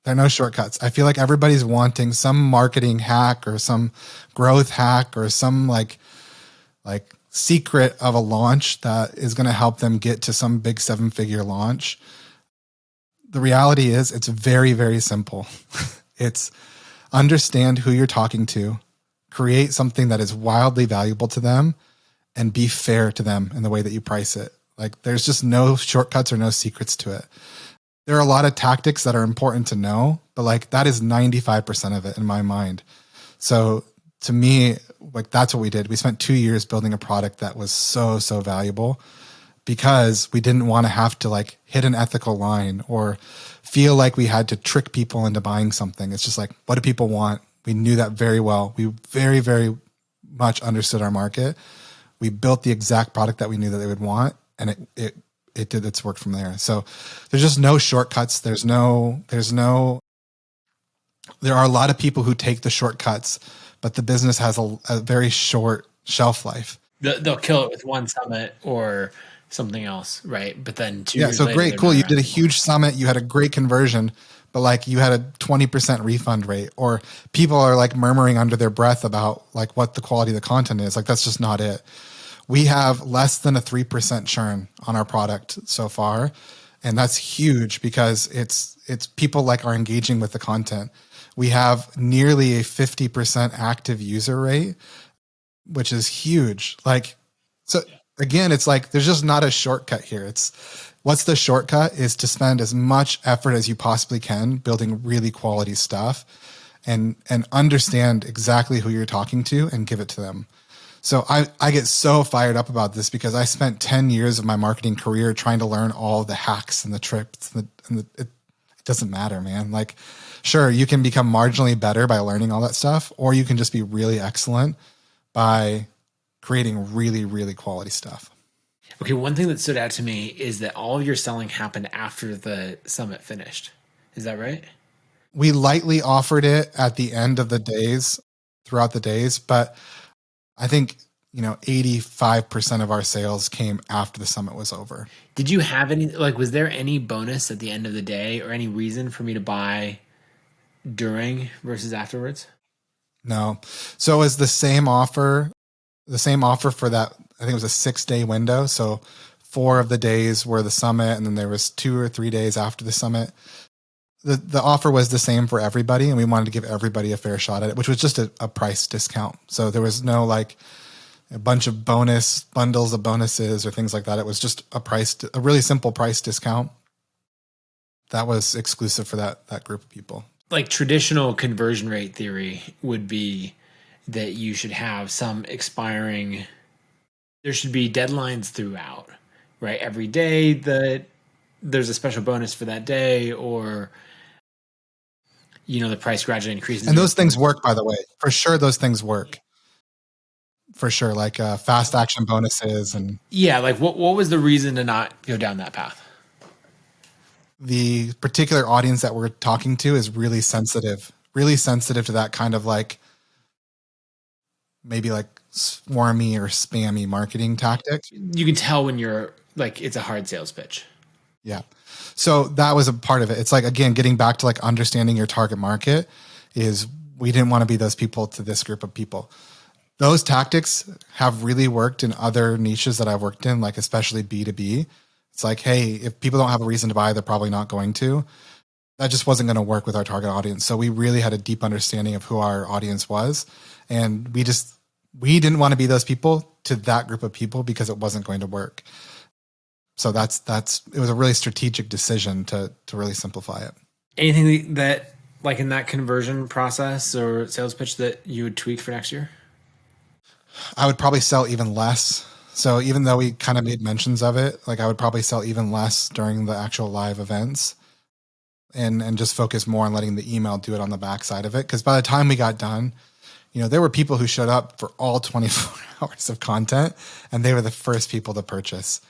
Speaker 1: There are no shortcuts. I feel like everybody's wanting some marketing hack or some growth hack or some like secret of a launch that is going to help them get to some big 7-figure launch. The reality is, it's very, very simple. It's understand who you're talking to, create something that is wildly valuable to them, and be fair to them in the way that you price it. Like, there's just no shortcuts or no secrets to it. There are a lot of tactics that are important to know, but like, that is 95% of it in my mind. So to me, like, that's what we did. We spent 2 years building a product that was so, so valuable, because we didn't want to have to like hit an ethical line or feel like we had to trick people into buying something. It's just like, what do people want? We knew that very well. We very, very much understood our market. We built the exact product that we knew that they would want, and it did its work from there. So there's just no shortcuts. There are a lot of people who take the shortcuts, but the business has a very short shelf life.
Speaker 2: They'll kill it with one summit or something else, right? But then 2 years
Speaker 1: so
Speaker 2: later,
Speaker 1: great, cool. You did a huge summit. You had a great conversion, but like, you had a 20% refund rate, or people are like murmuring under their breath about like what the quality of the content is. Like, that's just not it. We have less than a 3% churn on our product so far. And that's huge, because it's people like are engaging with the content. We have nearly a 50% active user rate, which is huge. Like, so again, it's like, there's just not a shortcut here. What's the shortcut is to spend as much effort as you possibly can building really quality stuff, and understand exactly who you're talking to and give it to them. So I get so fired up about this, because I spent 10 years of my marketing career trying to learn all the hacks and the tricks, it doesn't matter, man. Like, sure, you can become marginally better by learning all that stuff, or you can just be really excellent by creating really, really quality stuff.
Speaker 2: Okay, one thing that stood out to me is that all of your selling happened after the summit finished. Is that right?
Speaker 1: We lightly offered it at the end of the days, throughout the days, but I think 85% of our sales came after the summit was over.
Speaker 2: Did you have any, like, was there any bonus at the end of the day or any reason for me to buy during versus afterwards?
Speaker 1: No. So it was the same offer for that. I think it was a 6-day window. So 4 of the days were the summit, and then there was 2 or 3 days after the summit. The offer was the same for everybody, and we wanted to give everybody a fair shot at it, which was just a price discount. So there was no like a bunch of bundles of bonuses or things like that. It was just a really simple price discount that was exclusive for that group of people.
Speaker 2: Like traditional conversion rate theory would be that you should have some expiring, there should be deadlines throughout, right? Every day that there's a special bonus for that day, or the price gradually increases.
Speaker 1: And those things work, by the way. For sure, those things work. For sure, like fast action bonuses and
Speaker 2: like what was the reason to not go down that path?
Speaker 1: The particular audience that we're talking to is really sensitive to that kind of like maybe like swarmy or spammy marketing tactic.
Speaker 2: You can tell when you're like, it's a hard sales pitch.
Speaker 1: Yeah. So that was a part of it. It's like, again, getting back to like understanding your target market is we didn't want to be those people to this group of people. Those tactics have really worked in other niches that I've worked in, like especially B2B. It's like, hey, if people don't have a reason to buy, they're probably not going to. That just wasn't going to work with our target audience. So we really had a deep understanding of who our audience was. And we didn't want to be those people to that group of people because it wasn't going to work. So it was a really strategic decision to really simplify it.
Speaker 2: Anything that like in that conversion process or sales pitch that you would tweak for next year?
Speaker 1: I would probably sell even less. So even though we kind of made mentions of it, like I would probably sell even less during the actual live events and just focus more on letting the email do it on the backside of it. Because by the time we got done, there were people who showed up for all 24 hours of content, and they were the first people to purchase.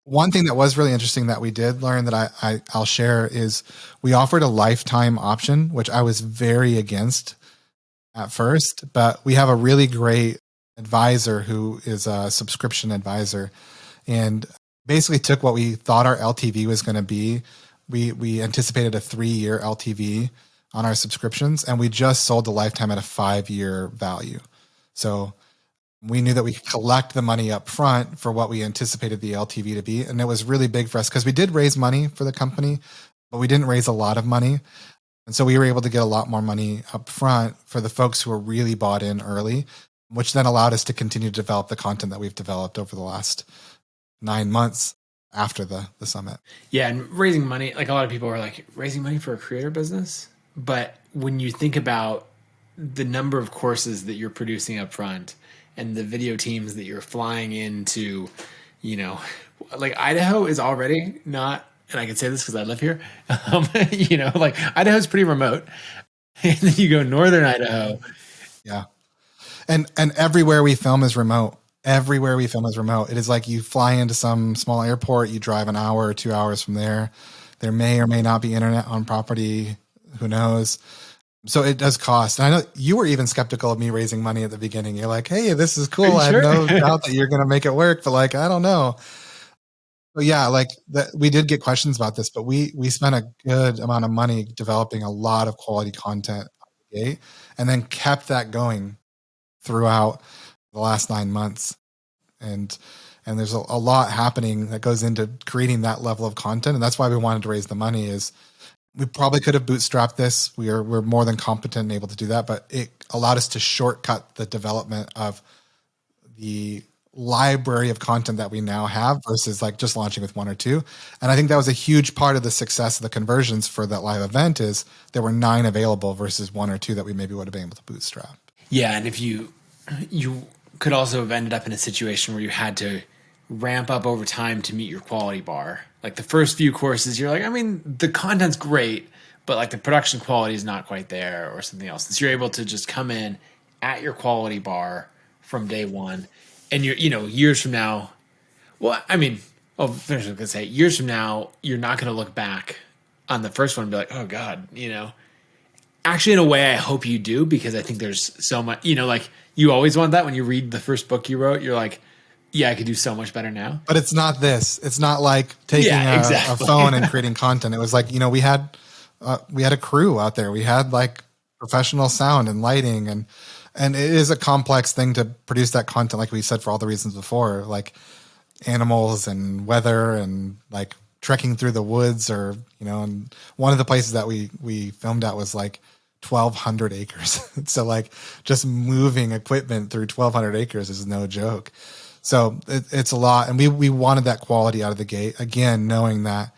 Speaker 1: One thing that was really interesting that we did learn that I'll share is we offered a lifetime option, which I was very against at first, but we have a really great advisor who is a subscription advisor and basically took what we thought our LTV was going to be. We anticipated a 3-year LTV on our subscriptions, and we just sold the lifetime at a 5-year value. So we knew that we could collect the money up front for what we anticipated the LTV to be. And it was really big for us because we did raise money for the company, but we didn't raise a lot of money. And so we were able to get a lot more money up front for the folks who were really bought in early, which then allowed us to continue to develop the content that we've developed over the last 9 months after the summit.
Speaker 2: Yeah. And raising money, like a lot of people are like, raising money for a creator business. But when you think about the number of courses that you're producing up front and the video teams that you're flying into, like Idaho is already not, and I can say this because I live here, like Idaho's pretty remote. And then you go northern Idaho.
Speaker 1: Yeah. And everywhere we film is remote. Everywhere we film is remote. It is like you fly into some small airport, you drive an hour or 2 hours from there. There may or may not be internet on property. Who knows? So it does cost. And I know you were even skeptical of me raising money at the beginning. You're like, hey, this is cool. I have no doubt that you're going to make it work, but like, I don't know. But yeah, like we did get questions about this, but we spent a good amount of money developing a lot of quality content out of the gate, and then kept that going throughout the last 9 months. And there's a lot happening that goes into creating that level of content. And that's why we wanted to raise the money. Is we probably could have bootstrapped this. We're more than competent and able to do that, but it allowed us to shortcut the development of the library of content that we now have versus like just launching with 1 or 2. And I think that was a huge part of the success of the conversions for that live event is there were 9 available versus 1 or 2 that we maybe would have been able to bootstrap.
Speaker 2: Yeah. And if you could also have ended up in a situation where you had to ramp up over time to meet your quality bar. Like the first few courses, you're like, I mean, the content's great, but like the production quality is not quite there or something else. So you're able to just come in at your quality bar from day one. And you're, years from now, Well, I mean, finish. I was gonna say, years from now, you're not gonna look back on the first one and be like, oh God, Actually, in a way, I hope you do, because I think there's so much, like you always want that when you read the first book you wrote, you're like, yeah, I could do so much better now.
Speaker 1: But it's not this. It's not like taking a phone and creating content. It was like, we had a crew out there. We had like professional sound and lighting, and it is a complex thing to produce that content. Like we said, for all the reasons before, like animals and weather and like trekking through the woods, or, and one of the places that we filmed at was like 1,200 acres. So like just moving equipment through 1,200 acres is no joke. So it's a lot. And we wanted that quality out of the gate, again, knowing that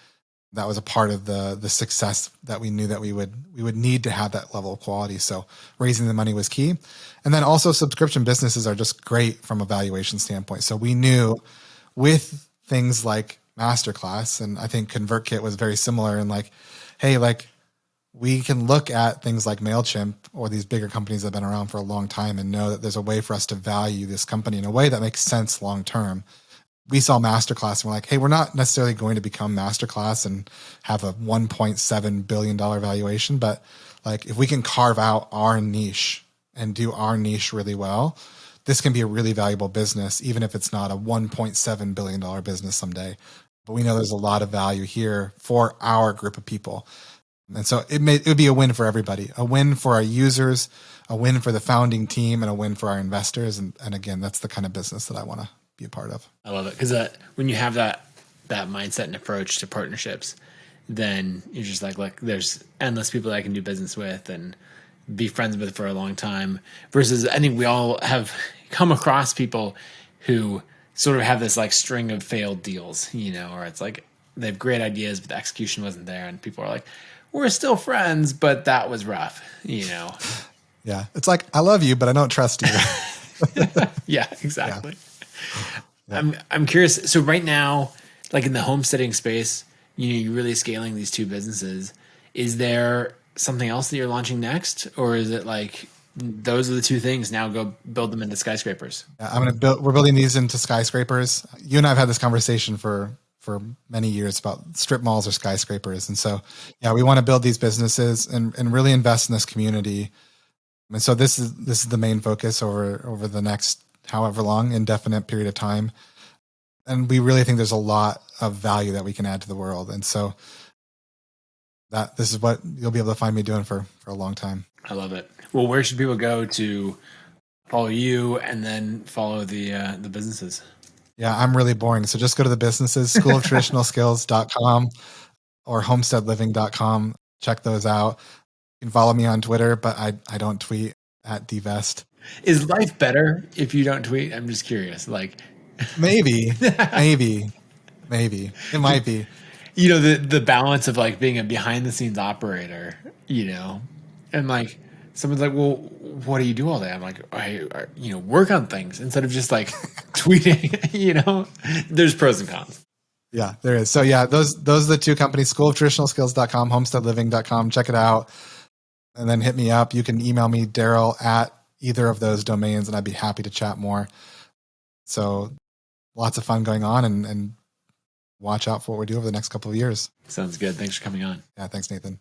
Speaker 1: was a part of the success that we knew that we would need to have that level of quality. So raising the money was key. And then also subscription businesses are just great from a valuation standpoint. So we knew with things like Masterclass, and I think ConvertKit was very similar in like, hey, like we can look at things like MailChimp or these bigger companies that have been around for a long time and know that there's a way for us to value this company in a way that makes sense long term. We saw Masterclass and we're like, hey, we're not necessarily going to become Masterclass and have a $1.7 billion valuation, but like if we can carve out our niche and do our niche really well, this can be a really valuable business, even if it's not a $1.7 billion business someday. But we know there's a lot of value here for our group of people. And so it would be a win for everybody, a win for our users, a win for the founding team, and a win for our investors. And again, that's the kind of business that I want to be a part of.
Speaker 2: I love it, because when you have that mindset and approach to partnerships, then you're just like, look, there's endless people that I can do business with and be friends with for a long time. Versus, I think we all have come across people who sort of have this like string of failed deals, or it's like they have great ideas, but the execution wasn't there, and people are like, we're still friends, but that was rough,
Speaker 1: Yeah. It's like, I love you, but I don't trust you.
Speaker 2: Yeah, exactly. Yeah. I'm curious. So right now, like in the homesteading space, you're really scaling these two businesses. Is there something else that you're launching next? Or is it like, those are the two things, now go build them into skyscrapers?
Speaker 1: Yeah, we're building these into skyscrapers. You and I have had this conversation for many years about strip malls or skyscrapers. And so, yeah, we want to build these businesses and really invest in this community. And so this is the main focus over the next however long, indefinite period of time. And we really think there's a lot of value that we can add to the world. And so this is what you'll be able to find me doing for a long time.
Speaker 2: I love it. Well, where should people go to follow you and then follow the businesses?
Speaker 1: Yeah, I'm really boring. So just go to the businesses, schooloftraditionalskills.com or homesteadliving.com. Check those out. You can follow me on Twitter, but I don't tweet at dvest.
Speaker 2: Is life better if you don't tweet? I'm just curious. Like
Speaker 1: maybe. It might be.
Speaker 2: The balance of like being a behind the scenes operator, and like someone's like, well, what do you do all day? I'm like, I work on things instead of just like tweeting, there's pros and cons.
Speaker 1: Yeah, there is. So yeah, those are the two companies, schooloftraditionalskills.com, homesteadliving.com. Check it out. And then hit me up. You can email me, Darrell, at either of those domains, and I'd be happy to chat more. So lots of fun going on, and watch out for what we do over the next couple of years.
Speaker 2: Sounds good. Thanks for coming on.
Speaker 1: Yeah, thanks, Nathan.